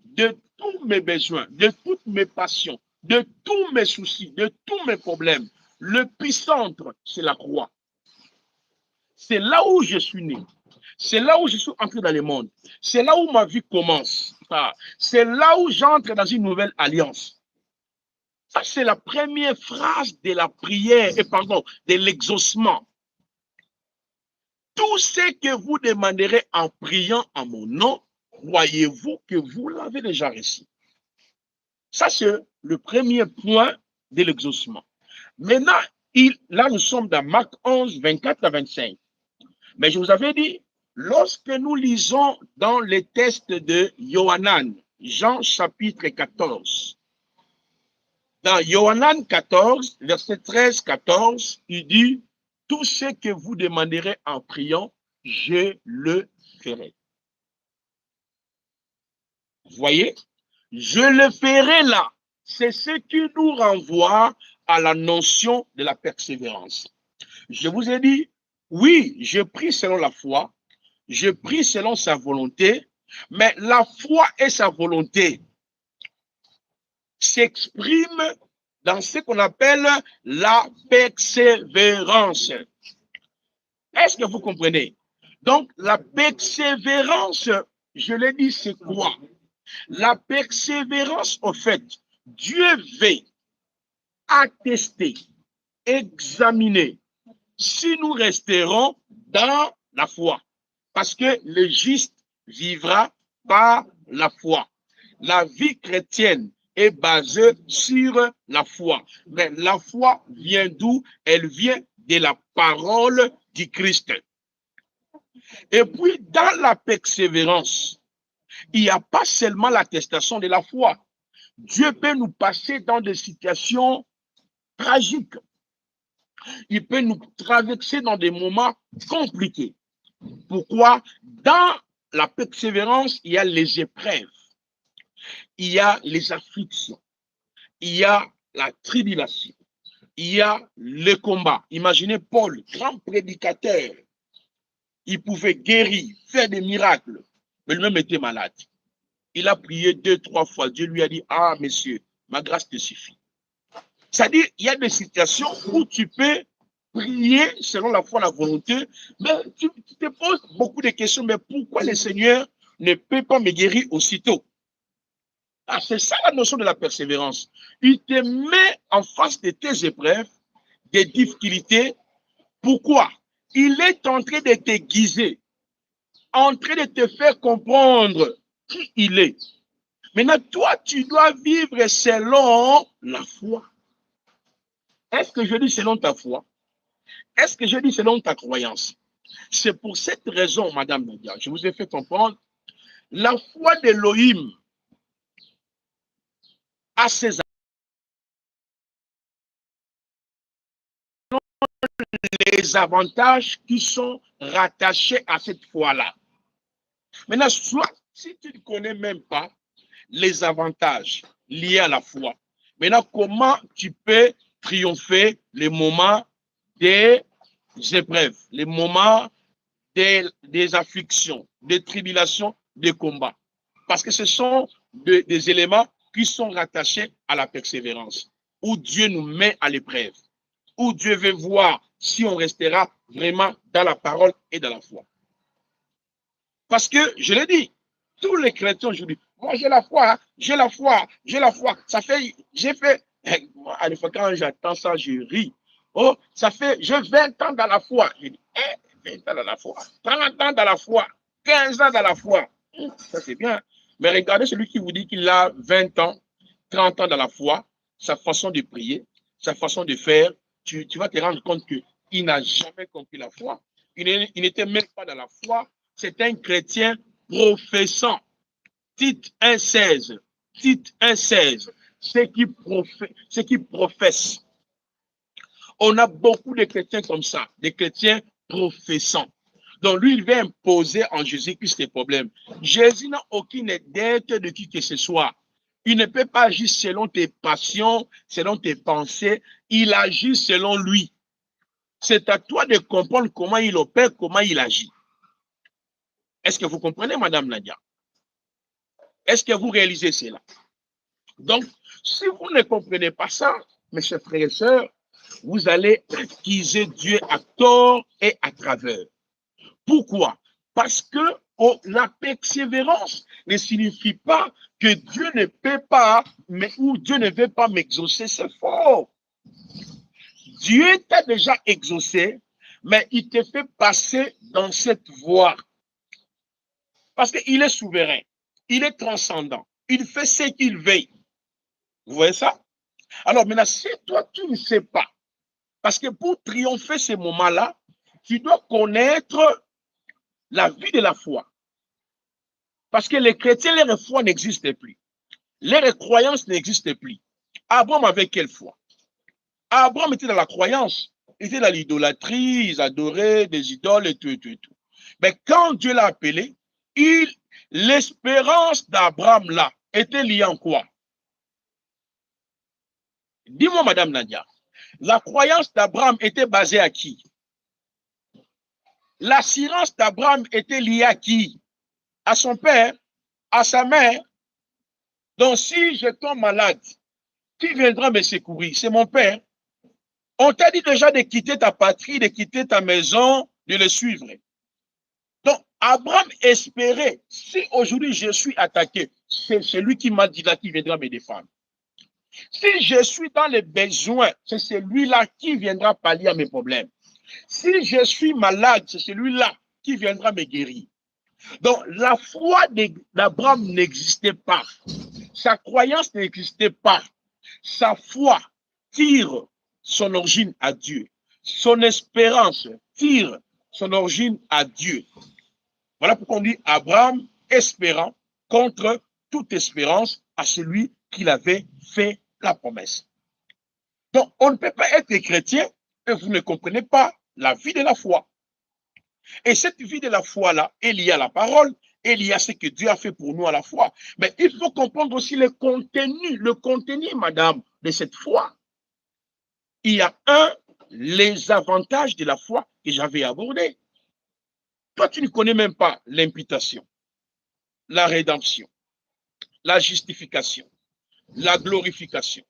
de tous mes besoins, de toutes mes passions, de tous mes soucis, de tous mes problèmes. Le puissant, c'est la croix. C'est là où je suis né. C'est là où je suis entré dans le monde. C'est là où ma vie commence. C'est là où j'entre dans une nouvelle alliance. Ça, c'est la première phrase de la prière, et pardon, de l'exaucement. Tout ce que vous demanderez en priant en mon nom, croyez-vous que vous l'avez déjà reçu? Ça, c'est le premier point de l'exaucement. Maintenant, là, nous sommes dans Marc 11, 24 à 25. Mais je vous avais dit, lorsque nous lisons dans les textes de Yohanan, Jean chapitre 14, dans Yohanan 14, verset 13-14, il dit, tout ce que vous demanderez en priant, je le ferai. Vous voyez, je le ferai là. C'est ce qui nous renvoie à la notion de la persévérance. Je vous ai dit, oui, je prie selon la foi, je prie selon sa volonté, mais la foi et sa volonté s'expriment dans ce qu'on appelle la persévérance. Est-ce que vous comprenez? Donc, la persévérance, je l'ai dit, c'est quoi? La persévérance, en fait, Dieu veut attester, examiner si nous resterons dans la foi. Parce que le juste vivra par la foi. La vie chrétienne est basée sur la foi. Mais la foi vient d'où? Elle vient de la parole du Christ. Et puis, dans la persévérance, il n'y a pas seulement l'attestation de la foi. Dieu peut nous passer dans des situations tragiques. Il peut nous traverser dans des moments compliqués. Pourquoi? Dans la persévérance, il y a les épreuves, il y a les afflictions, il y a la tribulation, il y a le combat. Imaginez Paul, grand prédicateur, il pouvait guérir, faire des miracles, mais lui-même était malade. Il a prié 2-3 fois. Dieu lui a dit, ah, monsieur, ma grâce te suffit. C'est-à-dire, il y a des situations où tu peux prier selon la foi, la volonté, mais tu te poses beaucoup de questions, mais pourquoi le Seigneur ne peut pas me guérir aussitôt? Ah, c'est ça la notion de la persévérance. Il te met en face de tes épreuves, des difficultés. Pourquoi? Il est en train de te guiser, en train de te faire comprendre qui il est. Maintenant, toi, tu dois vivre selon la foi. Est-ce que je dis selon ta foi? Est-ce que je dis selon ta croyance? C'est pour cette raison, Madame Nadia, je vous ai fait comprendre, la foi d'Élohim a ses les avantages qui sont rattachés à cette foi-là. Maintenant, soit si tu ne connais même pas les avantages liés à la foi, maintenant, comment tu peux triompher les moments des épreuves, les moments des afflictions, des tribulations, des combats? Parce que ce sont des éléments qui sont rattachés à la persévérance, où Dieu nous met à l'épreuve, où Dieu veut voir si on restera vraiment dans la parole et dans la foi. Parce que, je l'ai dit, tous les chrétiens aujourd'hui, moi j'ai la foi, hein, j'ai la foi, j'ai la foi. Ça fait, j'ai fait, à des fois quand j'attends ça, je ris. Oh, ça fait, j'ai 20 ans dans la foi. Je dis, 20 ans dans la foi, 30 ans dans la foi, 15 ans dans la foi. Ça c'est bien. Mais regardez celui qui vous dit qu'il a 20 ans, 30 ans dans la foi, sa façon de prier, sa façon de faire, tu vas te rendre compte qu'il n'a jamais compris la foi. Il n'était même pas dans la foi. C'est un chrétien professant. Tite 1,16. Tite 1,16. Ce qui professe. On a beaucoup de chrétiens comme ça, des chrétiens professants. Donc lui, il veut imposer en Jésus-Christ ses problèmes. Jésus n'a aucune dette de qui que ce soit. Il ne peut pas agir selon tes passions, selon tes pensées. Il agit selon lui. C'est à toi de comprendre comment il opère, comment il agit. Est-ce que vous comprenez, Madame Nadia? Est-ce que vous réalisez cela? Donc, si vous ne comprenez pas ça, mes chers frères et sœurs, vous allez accuser Dieu à tort et à travers. Pourquoi? Parce que la persévérance ne signifie pas que Dieu ne peut pas, ou Dieu ne veut pas m'exaucer, c'est faux. Dieu t'a déjà exaucé, mais il te fait passer dans cette voie. Parce qu'il est souverain, il est transcendant, il fait ce qu'il veut. Vous voyez ça? Alors maintenant, si toi, tu ne sais pas, parce que pour triompher ces moments-là, tu dois connaître la vie de la foi. Parce que les chrétiens, leur foi n'existe plus. Leur croyance n'existe plus. Abraham avait quelle foi? Abraham était dans la croyance. Il était dans l'idolâtrie, ils adoraient des idoles et tout, et tout, et tout. Mais quand Dieu l'a appelé, l'espérance d'Abraham là était liée en quoi? Dis-moi, Madame Nadia, la croyance d'Abraham était basée à qui? L'assurance d'Abraham était liée à qui? À son père, à sa mère. Donc, si je tombe malade, qui viendra me secourir? C'est mon père. On t'a dit déjà de quitter ta patrie, de quitter ta maison, de le suivre. Donc, Abraham espérait, si aujourd'hui je suis attaqué, c'est celui qui m'a dit là qui viendra me défendre. Si je suis dans les besoins, c'est celui-là qui viendra pallier à mes problèmes. Si je suis malade, c'est celui-là qui viendra me guérir. Donc, la foi d'Abraham n'existait pas. Sa croyance n'existait pas. Sa foi tire son origine à Dieu. Son espérance tire son origine à Dieu. Voilà pourquoi on dit Abraham espérant contre toute espérance à celui qui avait fait la promesse. Donc, on ne peut pas être chrétien et vous ne comprenez pas la vie de la foi. Et cette vie de la foi-là est liée à la parole, est liée à ce que Dieu a fait pour nous à la foi. Mais il faut comprendre aussi le contenu, madame, de cette foi. Il y a les avantages de la foi que j'avais abordés. Toi, tu ne connais même pas l'imputation, la rédemption, la justification, la glorification,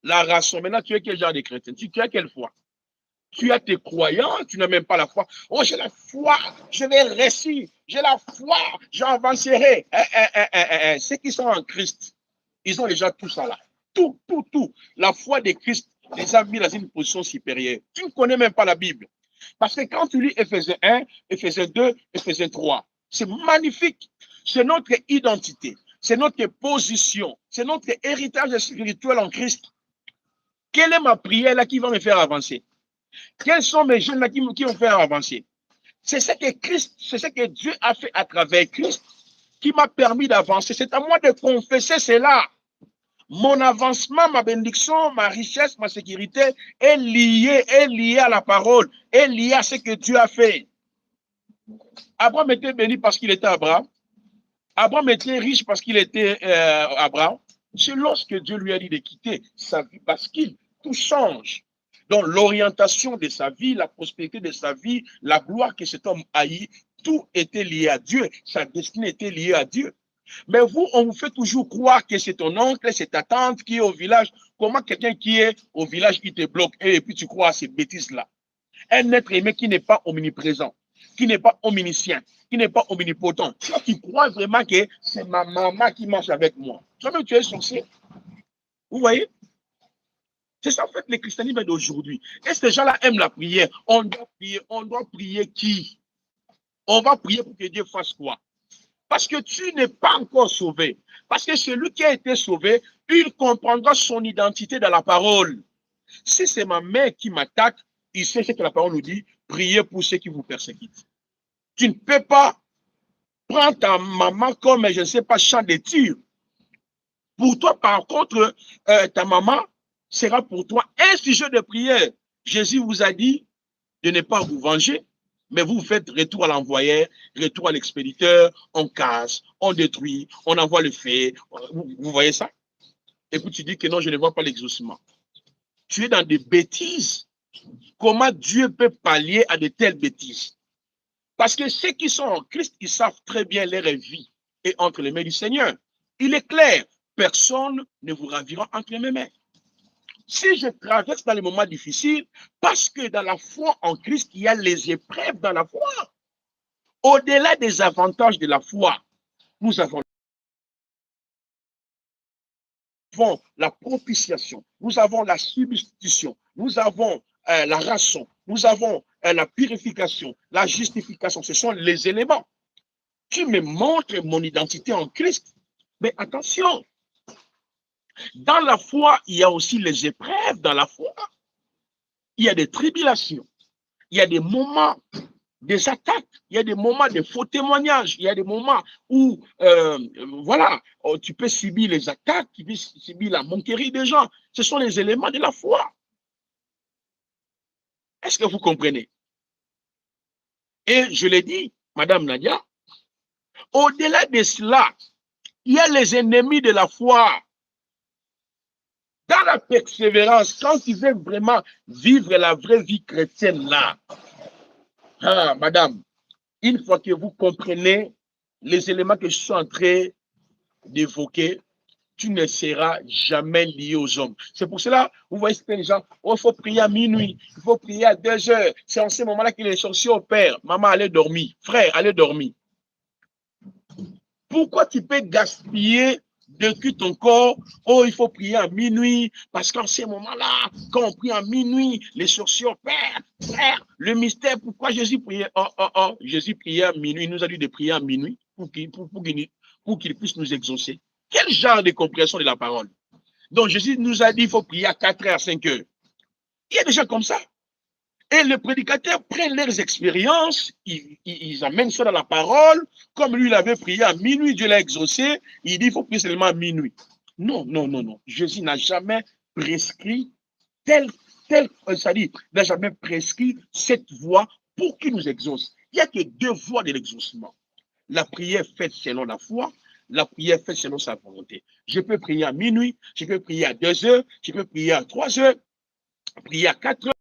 la raison. Maintenant, tu es quel genre de chrétien? Tu as quelle foi? Tu as tes croyants, tu n'as même pas la foi. Oh, j'ai la foi, je vais réussir. J'ai la foi, j'avancerai. Ceux qui sont en Christ, ils ont déjà tout ça là. Tout. La foi de Christ les a mis dans une position supérieure. Tu ne connais même pas la Bible. Parce que quand tu lis Éphésiens 1, Éphésiens 2, Éphésiens 3, c'est magnifique. C'est notre identité, c'est notre position, c'est notre héritage spirituel en Christ. Quelle est ma prière là qui va me faire avancer? Quels sont mes jeunes là qui vont faire avancer? C'est ce que Christ, c'est ce que Dieu a fait à travers Christ qui m'a permis d'avancer. C'est à moi de confesser cela. Mon avancement, ma bénédiction, ma richesse, ma sécurité est liée à la parole, est liée à ce que Dieu a fait. Abraham était béni parce qu'il était Abraham. Abraham était riche parce qu'il était Abraham. C'est lorsque Dieu lui a dit de quitter sa vie parce qu'il tout change. Donc l'orientation de sa vie, la prospérité de sa vie, la gloire que cet homme a eue, tout était lié à Dieu. Sa destinée était liée à Dieu. Mais vous, on vous fait toujours croire que c'est ton oncle, c'est ta tante qui est au village. Comment quelqu'un qui est au village, il te bloque et puis tu crois à ces bêtises-là? Un être aimé qui n'est pas omniprésent, qui n'est pas omniscient, qui n'est pas omnipotent. Toi qui crois vraiment que c'est ma maman qui marche avec moi. Toi-même, tu es sorcier. Vous voyez? C'est ça en fait le christianisme d'aujourd'hui. Et ces gens-là aiment la prière. On doit prier qui? On va prier pour que Dieu fasse quoi? Parce que tu n'es pas encore sauvé. Parce que celui qui a été sauvé, il comprendra son identité dans la parole. Si c'est ma mère qui m'attaque, il sait ce que la parole nous dit, priez pour ceux qui vous persécutent. Tu ne peux pas prendre ta maman comme, je ne sais pas, champ de tir. Pour toi, par contre, ta maman sera pour toi un sujet de prière. Jésus vous a dit de ne pas vous venger, mais vous faites retour à l'envoyeur, retour à l'expéditeur, on casse, on détruit, on envoie le feu. Vous voyez ça? et puis tu dis que non, je ne vois pas l'exaucement. Tu es dans des bêtises. Comment Dieu peut pallier à de telles bêtises? Parce que ceux qui sont en Christ, ils savent très bien leur vie est entre les mains du Seigneur. Il est clair, personne ne vous ravira entre les mains. Si je traverse dans les moments difficiles, parce que dans la foi en Christ, il y a les épreuves dans la foi. Au-delà des avantages de la foi, nous avons la propitiation, nous avons la substitution, nous avons la rançon, nous avons la purification, la justification. Ce sont les éléments qui me montrent mon identité en Christ. Mais attention, dans la foi, il y a aussi les épreuves dans la foi. Il y a des tribulations, il y a des moments, des attaques, il y a des moments de faux témoignages, il y a des moments où, voilà, tu peux subir les attaques, tu peux subir la moquerie des gens. Ce sont les éléments de la foi. Est-ce que vous comprenez? Et je l'ai dit, Madame Nadia, au-delà de cela, il y a les ennemis de la foi. Dans la persévérance, quand tu veux vraiment vivre la vraie vie chrétienne là, ah, madame, une fois que vous comprenez les éléments que je suis en train d'évoquer, tu ne seras jamais lié aux hommes. C'est pour cela, vous voyez certains gens, oh, il faut prier à minuit, il faut prier à 2 heures. C'est en ce moment-là que les sorciers opèrent. Maman, allez dormir. Frère, allez dormir. Pourquoi tu peux gaspiller depuis ton corps? Oh, il faut prier à minuit, parce qu'en ce moment-là, quand on prie à minuit, les sorciers opèrent. Frère, le mystère, pourquoi Jésus priait? Jésus priait à minuit, il nous a dit de prier à minuit pour qu'il puisse nous exaucer. Quel genre de compréhension de la parole? Donc Jésus nous a dit qu'il faut prier à 4 heures, 5 heures. Il y a des gens comme ça. Et les prédicateurs prennent leurs expériences, ils amènent ça dans la parole. Comme lui, il avait prié à minuit, Dieu l'a exaucé. Il dit qu'il faut prier seulement à minuit. Non, non, non, non. Jésus n'a jamais prescrit n'a jamais prescrit cette voie pour qu'il nous exauce. Il n'y a que 2 voies de l'exaucement. La prière faite selon la foi, la prière faite selon sa volonté. Je peux prier à minuit, je peux prier à 2 heures, je peux prier à 3 heures, prier à 4 heures.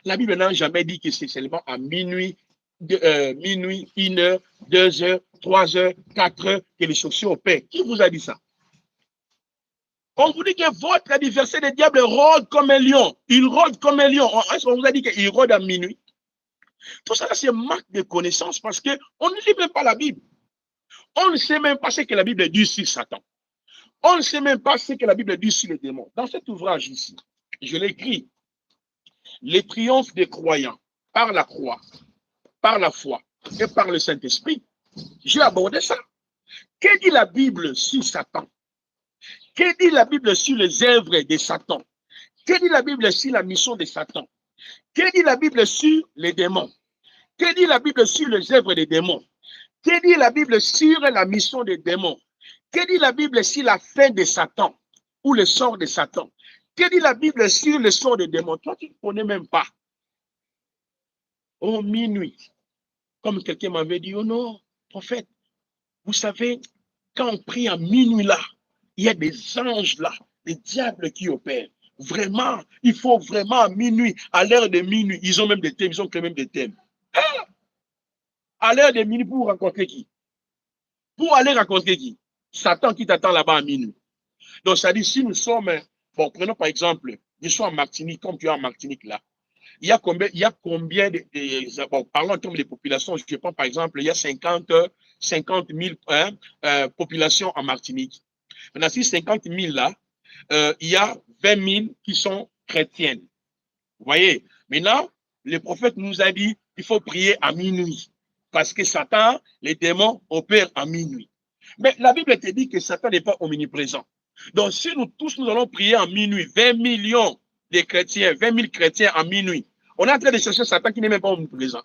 La Bible n'a jamais dit que c'est seulement à minuit, minuit, 1 heure, 2 heures, 3 heures, 4 heures que les sorciers opèrent. Qui vous a dit ça? On vous dit que votre adversaire, le diable, rôde comme un lion. Il rôde comme un lion. On vous a dit qu'il rôde à minuit. Tout ça, c'est manque de connaissance parce qu'on ne lit même pas la Bible. On ne sait même pas ce que la Bible dit sur Satan. On ne sait même pas ce que la Bible dit sur les démons. Dans cet ouvrage ici, je l'ai écrit. Les triomphes des croyants par la croix, par la foi et par le Saint-Esprit. J'ai abordé ça. Que dit la Bible sur Satan? Que dit la Bible sur les œuvres de Satan? Que dit la Bible sur la mission de Satan? Que dit la Bible sur les démons? Que dit la Bible sur les œuvres des démons? Que dit la Bible sur la mission des démons? Que dit la Bible sur la fin de Satan ou le sort de Satan? Que dit la Bible sur le sort des démons? Toi, tu ne connais même pas. Oh, minuit. Comme quelqu'un m'avait dit, oh non, prophète, vous savez, quand on prie à minuit là, il y a des anges là, des diables qui opèrent. Vraiment, il faut vraiment à minuit, à l'heure de minuit, ils ont même des thèmes, ils ont créé même des thèmes. Ah! À l'heure de minuit, pour rencontrer qui? Pour aller rencontrer qui? Satan qui t'attend là-bas à minuit. Donc, ça dit, si nous sommes, bon, prenons par exemple, je suis en Martinique, comme tu es en Martinique là, il y a combien de bon, parlons en termes de population, je prends par exemple, il y a 50 000 populations en Martinique. Maintenant, si 50 000 là, il y a 20 000 qui sont chrétiennes. Vous voyez? Maintenant, le prophète nous a dit qu'il faut prier à minuit. Parce que Satan, les démons opèrent à minuit. Mais la Bible te dit que Satan n'est pas omniprésent. Donc, si nous tous, nous allons prier à minuit, 20 millions de chrétiens, 20 000 chrétiens à minuit, on est en train de chercher Satan qui n'est même pas omniprésent.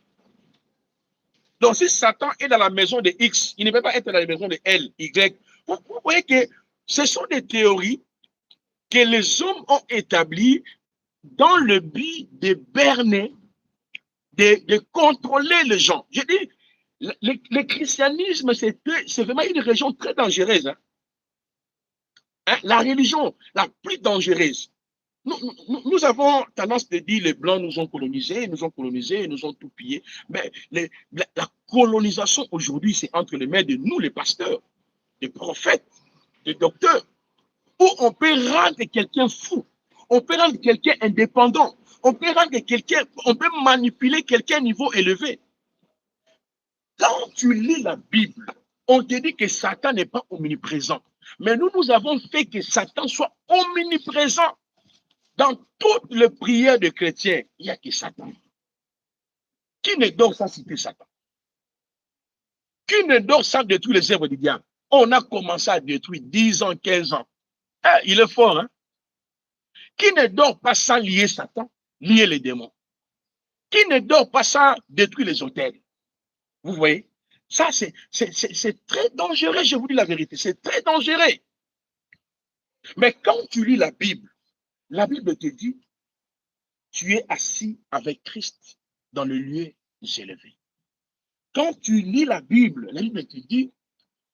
Donc, si Satan est dans la maison de X, il ne peut pas être dans la maison de L, Y. Vous voyez que ce sont des théories que les hommes ont établies dans le but de berner, de contrôler les gens. Je dis, le christianisme, c'est vraiment une religion très dangereuse. Hein. Hein, la religion la plus dangereuse. Nous avons tendance de dire les Blancs nous ont colonisés, nous ont tout pillé. Mais la colonisation aujourd'hui, c'est entre les mains de nous, les pasteurs, les prophètes, les docteurs, où on peut rendre quelqu'un fou, on peut rendre quelqu'un indépendant, on peut rendre quelqu'un, on peut manipuler quelqu'un à niveau élevé. Quand tu lis la Bible, on te dit que Satan n'est pas omniprésent. Mais nous avons fait que Satan soit omniprésent. Dans toutes les prières des chrétiens, il n'y a que Satan. Qui ne dort sans citer Satan? Qui ne dort sans détruire les œuvres du diable? On a commencé à détruire 10 ans, 15 ans. Il est fort, hein? Qui ne dort pas sans lier Satan, lier les démons? Qui ne dort pas sans détruire les hôtels? Vous voyez? Ça, c'est très dangereux, je vous dis la vérité. C'est très dangereux. Mais quand tu lis la Bible te dit, tu es assis avec Christ dans le lieu élevé. Quand tu lis la Bible te dit,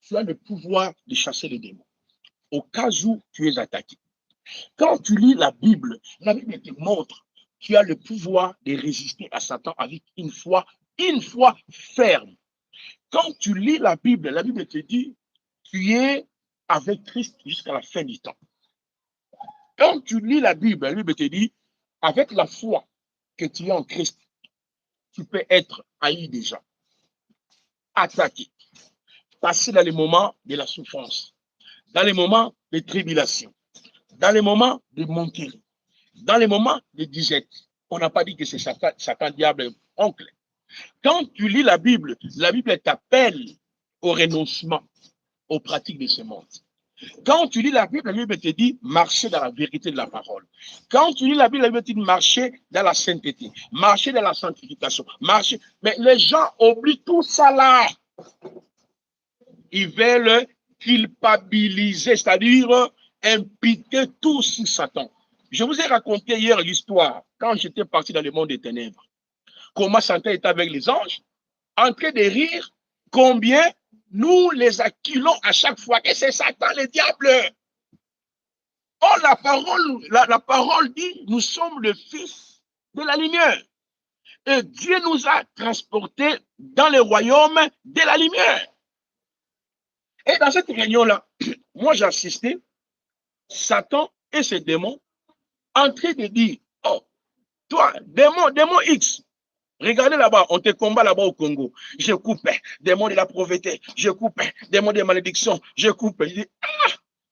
tu as le pouvoir de chasser les démons au cas où tu es attaqué. Quand tu lis la Bible te montre, tu as le pouvoir de résister à Satan avec une foi ferme. Quand tu lis la Bible te dit, tu es avec Christ jusqu'à la fin du temps. Quand tu lis la Bible te dit, avec la foi que tu as en Christ, tu peux être haï des gens, attaqué, passer dans les moments de la souffrance, dans les moments de tribulation, dans les moments de montée, dans les moments de disette. On n'a pas dit que c'est Satan, diable, oncle. Quand tu lis la Bible t'appelle au renoncement, aux pratiques de ce monde. Quand tu lis la Bible te dit marcher dans la vérité de la parole. Quand tu lis la Bible te dit marcher dans la sainteté, marcher dans la sanctification, marcher. Mais les gens oublient tout ça là. Ils veulent culpabiliser, c'est-à-dire imputer tout sur Satan. Je vous ai raconté hier l'histoire, quand j'étais parti dans le monde des ténèbres, comment Satan était avec les anges, en train de rire, combien nous les acculons à chaque fois que c'est Satan, le diable. Oh, la parole dit, nous sommes le fils de la lumière. Et Dieu nous a transportés dans le royaume de la lumière. Et dans cette réunion-là, moi j'ai assisté, Satan et ses démons en train de dire, oh, toi, démon X, regardez là-bas, on te combat là-bas au Congo. Je coupe, démon de la pauvreté, je coupe, démon de malédiction, je coupe. Je dis,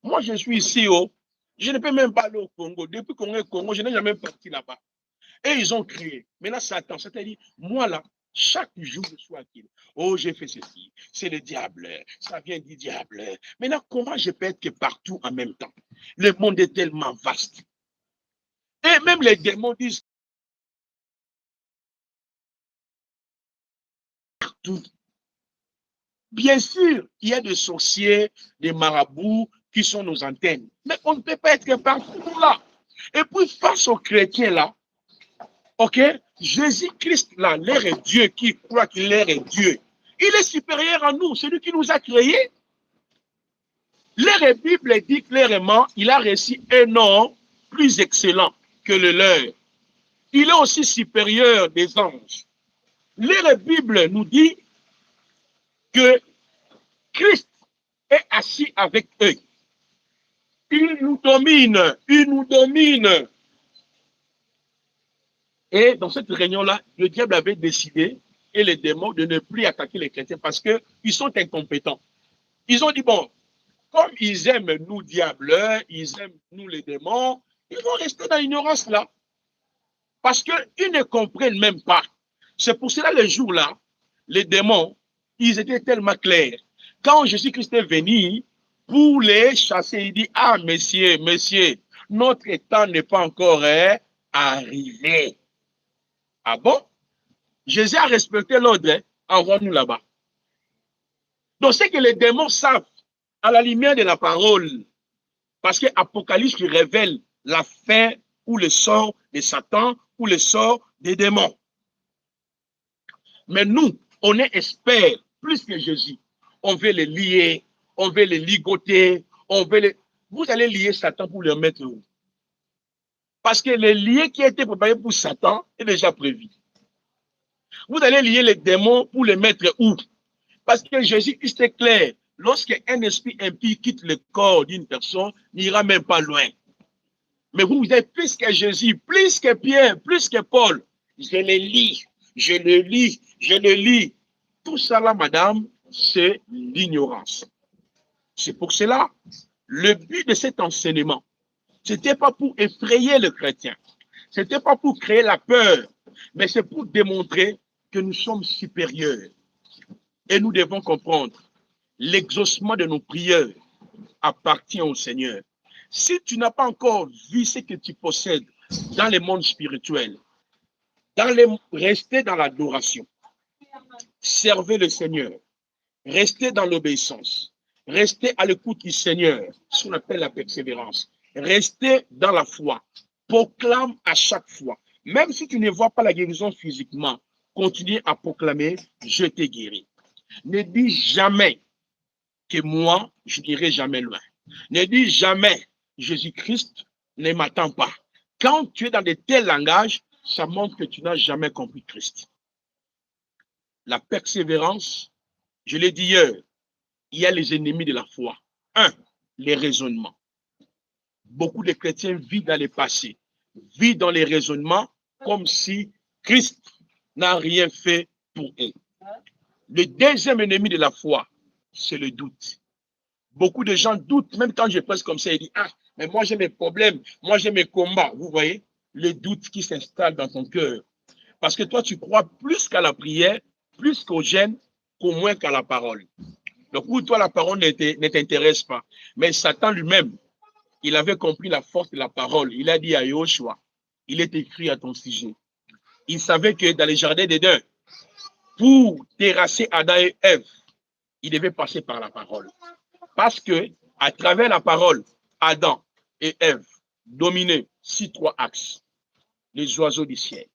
moi je suis ici, oh, je ne peux même pas aller au Congo. Depuis qu'on est au Congo, je n'ai jamais parti là-bas. Et ils ont crié. Maintenant, Satan, c'est-à-dire, moi là, chaque jour, je suis acquis. Oh, j'ai fait ceci. C'est le diable. Ça vient du diable. Maintenant, comment je peux être que partout en même temps? Le monde est tellement vaste. Et même les démons disent partout. Bien sûr, il y a des sorciers, des marabouts qui sont nos antennes. Mais on ne peut pas être partout là. Et puis, face aux chrétiens là, ok, Jésus-Christ là, l'air est Dieu, qui croit qu'il est Dieu. Il est supérieur à nous, celui qui nous a créés. L'air Bible dit clairement, il a reçu un nom plus excellent que le leur. Il est aussi supérieur des anges. L'air Bible nous dit que Christ est assis avec eux. Il nous domine, il nous domine. Et dans cette réunion-là, le diable avait décidé, et les démons, de ne plus attaquer les chrétiens parce qu'ils sont incompétents. Ils ont dit, bon, comme ils aiment nous, diables, ils aiment nous, les démons, ils vont rester dans l'ignorance là. Parce qu'ils ne comprennent même pas. C'est pour cela, les jours-là, les démons, ils étaient tellement clairs. Quand Jésus-Christ est venu pour les chasser, il dit, ah, messieurs, notre temps n'est pas encore arrivé. Ah bon? Jésus a respecté l'ordre, envoie-nous là-bas. Donc, c'est que les démons savent, à la lumière de la parole, parce que Apocalypse révèle la fin ou le sort de Satan ou le sort des démons. Mais nous, on est experts plus que Jésus. On veut les lier, on veut les ligoter, on veut les... vous allez lier Satan pour le mettre où? Parce que le lien qui a été préparé pour Satan est déjà prévu. Vous allez lier les démons pour les mettre où? Parce que Jésus-Christ est clair. Lorsqu'un esprit impie quitte le corps d'une personne, il n'ira même pas loin. Mais vous êtes plus que Jésus, plus que Pierre, plus que Paul. Je le lis, je le lis, je le lis. Tout ça là, madame, c'est l'ignorance. C'est pour cela, le but de cet enseignement, ce n'était pas pour effrayer le chrétien, ce n'était pas pour créer la peur, mais c'est pour démontrer que nous sommes supérieurs. Et nous devons comprendre, l'exaucement de nos prières appartient au Seigneur. Si tu n'as pas encore vu ce que tu possèdes dans le monde spirituel, restez dans l'adoration, servez le Seigneur, restez dans l'obéissance, restez à l'écoute du Seigneur, ce qu'on appelle la persévérance, restez dans la foi, proclame à chaque fois, même si tu ne vois pas la guérison physiquement, continue à proclamer, je t'ai guéri. Ne dis jamais que moi, je n'irai jamais loin. Ne dis jamais, Jésus-Christ ne m'attend pas. Quand tu es dans de tels langages, ça montre que tu n'as jamais compris Christ. La persévérance, je l'ai dit hier, il y a les ennemis de la foi. Un, les raisonnements. Beaucoup de chrétiens vivent dans le passé, vivent dans les raisonnements comme si Christ n'a rien fait pour eux. Le deuxième ennemi de la foi, c'est le doute. Beaucoup de gens doutent, même quand je presse comme ça, ils disent, ah, mais moi j'ai mes problèmes, moi j'ai mes combats. Vous voyez, le doute qui s'installe dans ton cœur. Parce que toi, tu crois plus qu'à la prière, plus qu'au jeûne, qu'au moins qu'à la parole. Donc, pour toi, la parole ne t'intéresse pas. Mais Satan lui-même, il avait compris la force de la parole. Il a dit à Yoshua, il est écrit à ton sujet. Il savait que dans les jardins d'Éden, pour terrasser Adam et Ève, il devait passer par la parole. Parce que, à travers la parole, Adam et Ève dominaient 3 axes. Les oiseaux du ciel,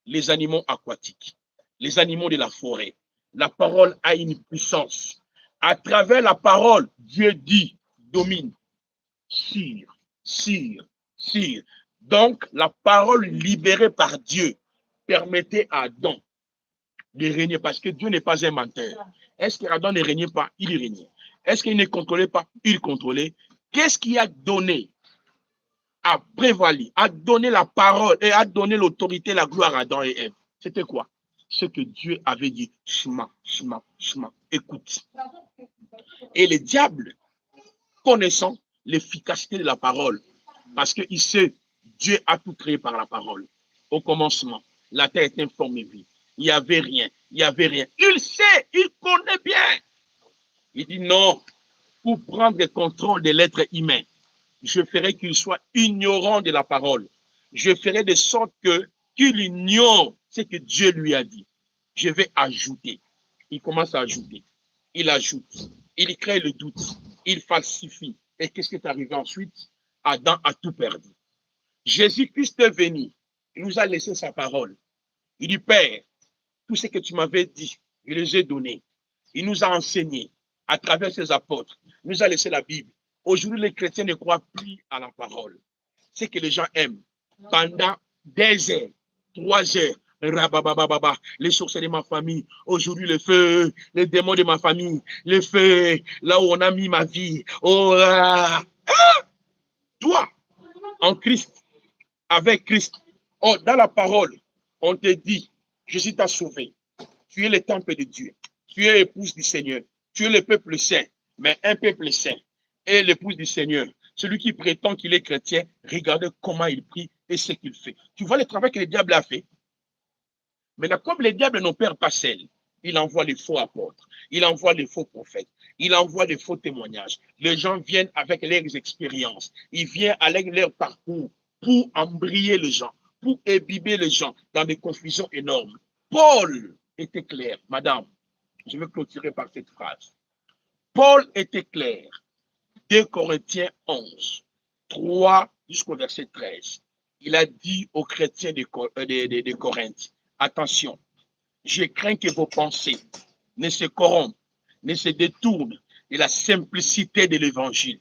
les animaux aquatiques, les animaux de la forêt. La parole a une puissance. À travers la parole, Dieu dit, domine, sire, sire, sire. Donc, la parole libérée par Dieu permettait à Adam de régner parce que Dieu n'est pas un menteur. Est-ce qu'Adam ne régnait pas? Il régnait. Est-ce qu'il ne contrôlait pas? Il contrôlait. Qu'est-ce qui a donné, a prévalu, a donné la parole et a donné l'autorité, la gloire à Adam et Ève? C'était quoi? Ce que Dieu avait dit. Shema, shema, shema. Écoute. Et le diable, connaissant l'efficacité de la parole, parce qu'il sait, Dieu a tout créé par la parole. Au commencement, la terre était informe et vie. Il n'y avait rien, il n'y avait rien. Il sait, il connaît bien. Il dit non, pour prendre le contrôle de l'être humain, je ferai qu'il soit ignorant de la parole. Je ferai de sorte qu'il ignore ce que Dieu lui a dit. Je vais ajouter. Il commence à ajouter. Il ajoute. Il crée le doute. Il falsifie. Et qu'est-ce qui est arrivé ensuite? Adam a tout perdu. Jésus-Christ est venu. Il nous a laissé sa parole. Il dit, Père, tout ce que tu m'avais dit, je les ai donnés. Il nous a enseigné à travers ses apôtres. Il nous a laissé la Bible. Aujourd'hui, les chrétiens ne croient plus à la parole. C'est que les gens aiment. Pendant des heures, 3 heures, rababababa, les sorciers de ma famille, aujourd'hui le feu, les démons de ma famille, le feu, là où on a mis ma vie. Oh, toi, en Christ, avec Christ, oh, dans la parole, on te dit, Jésus t'a sauvé. Tu es le temple de Dieu. Tu es l'épouse du Seigneur. Tu es le peuple saint, mais un peuple saint est l'épouse du Seigneur. Celui qui prétend qu'il est chrétien, regardez comment il prie et ce qu'il fait. Tu vois le travail que le diable a fait. Maintenant, comme les diables n'opèrent pas seul, il envoie les faux apôtres, il envoie les faux prophètes, il envoie les faux témoignages. Les gens viennent avec leurs expériences, ils viennent avec leur parcours pour embriller les gens, pour imbiber les gens dans des confusions énormes. Paul était clair, madame, je vais clôturer par cette phrase. Paul était clair. 2 Corinthiens 11, 3 jusqu'au verset 13. Il a dit aux chrétiens de Corinthe, attention, je crains que vos pensées ne se corrompent, ne se détournent de la simplicité de l'évangile.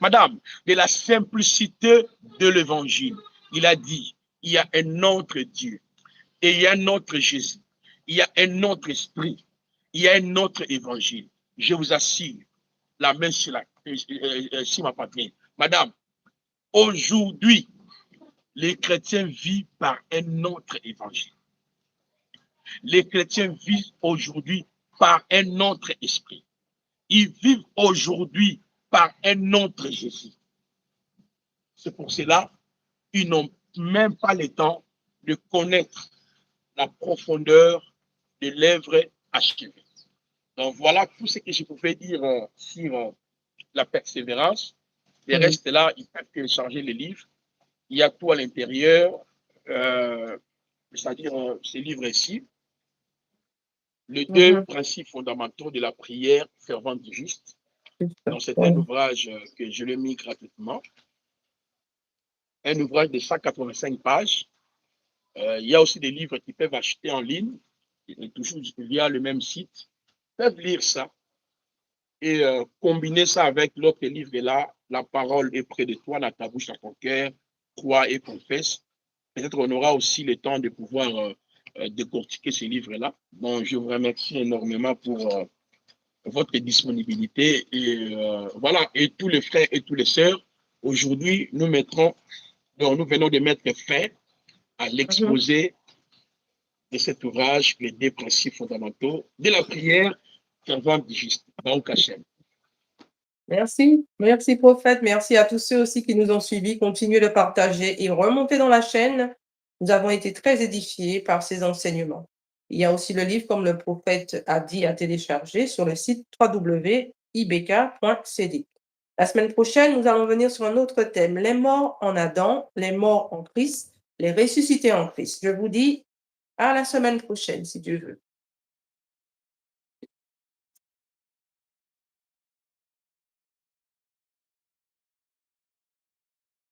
Madame, de la simplicité de l'évangile. Il a dit, il y a un autre Dieu et il y a un autre Jésus. Il y a un autre esprit. Il y a un autre évangile. Je vous assure, la main sur, sur ma poitrine. Madame, aujourd'hui, les chrétiens vivent par un autre évangile. Les chrétiens vivent aujourd'hui par un autre esprit. Ils vivent aujourd'hui par un autre Jésus. C'est pour cela qu'ils n'ont même pas le temps de connaître la profondeur de l'œuvre achevée. Donc voilà tout ce que je pouvais dire sur la persévérance. Le reste là, ils peuvent télécharger les livres. Il y a tout à l'intérieur, c'est-à-dire ces livres ici. Les deux principes fondamentaux de la prière fervente du juste. Donc c'est un ouvrage que je l'ai mis gratuitement. Un ouvrage de 185 pages. Il y a aussi des livres qui peuvent acheter en ligne, et toujours via le même site. Ils peuvent lire ça et combiner ça avec l'autre livre là, La parole est près de toi, dans ta bouche, dans ton cœur, crois et confesse. Peut-être qu'on aura aussi le temps de pouvoir décortiquer ces livres-là. Donc, je vous remercie énormément pour votre disponibilité. Et voilà, et tous les frères et toutes les sœurs, aujourd'hui, nous venons de mettre fin à l'exposé de cet ouvrage, les deux principes fondamentaux de la prière fervente du juste. Baruch Hashem. Merci, merci prophète, merci à tous ceux aussi qui nous ont suivis. Continuez de partager et remonter dans la chaîne. Nous avons été très édifiés par ces enseignements. Il y a aussi le livre, comme le prophète a dit, à télécharger sur le site www.ibk.cd. La semaine prochaine, nous allons venir sur un autre thème, les morts en Adam, les morts en Christ, les ressuscités en Christ. Je vous dis à la semaine prochaine, si Dieu veut.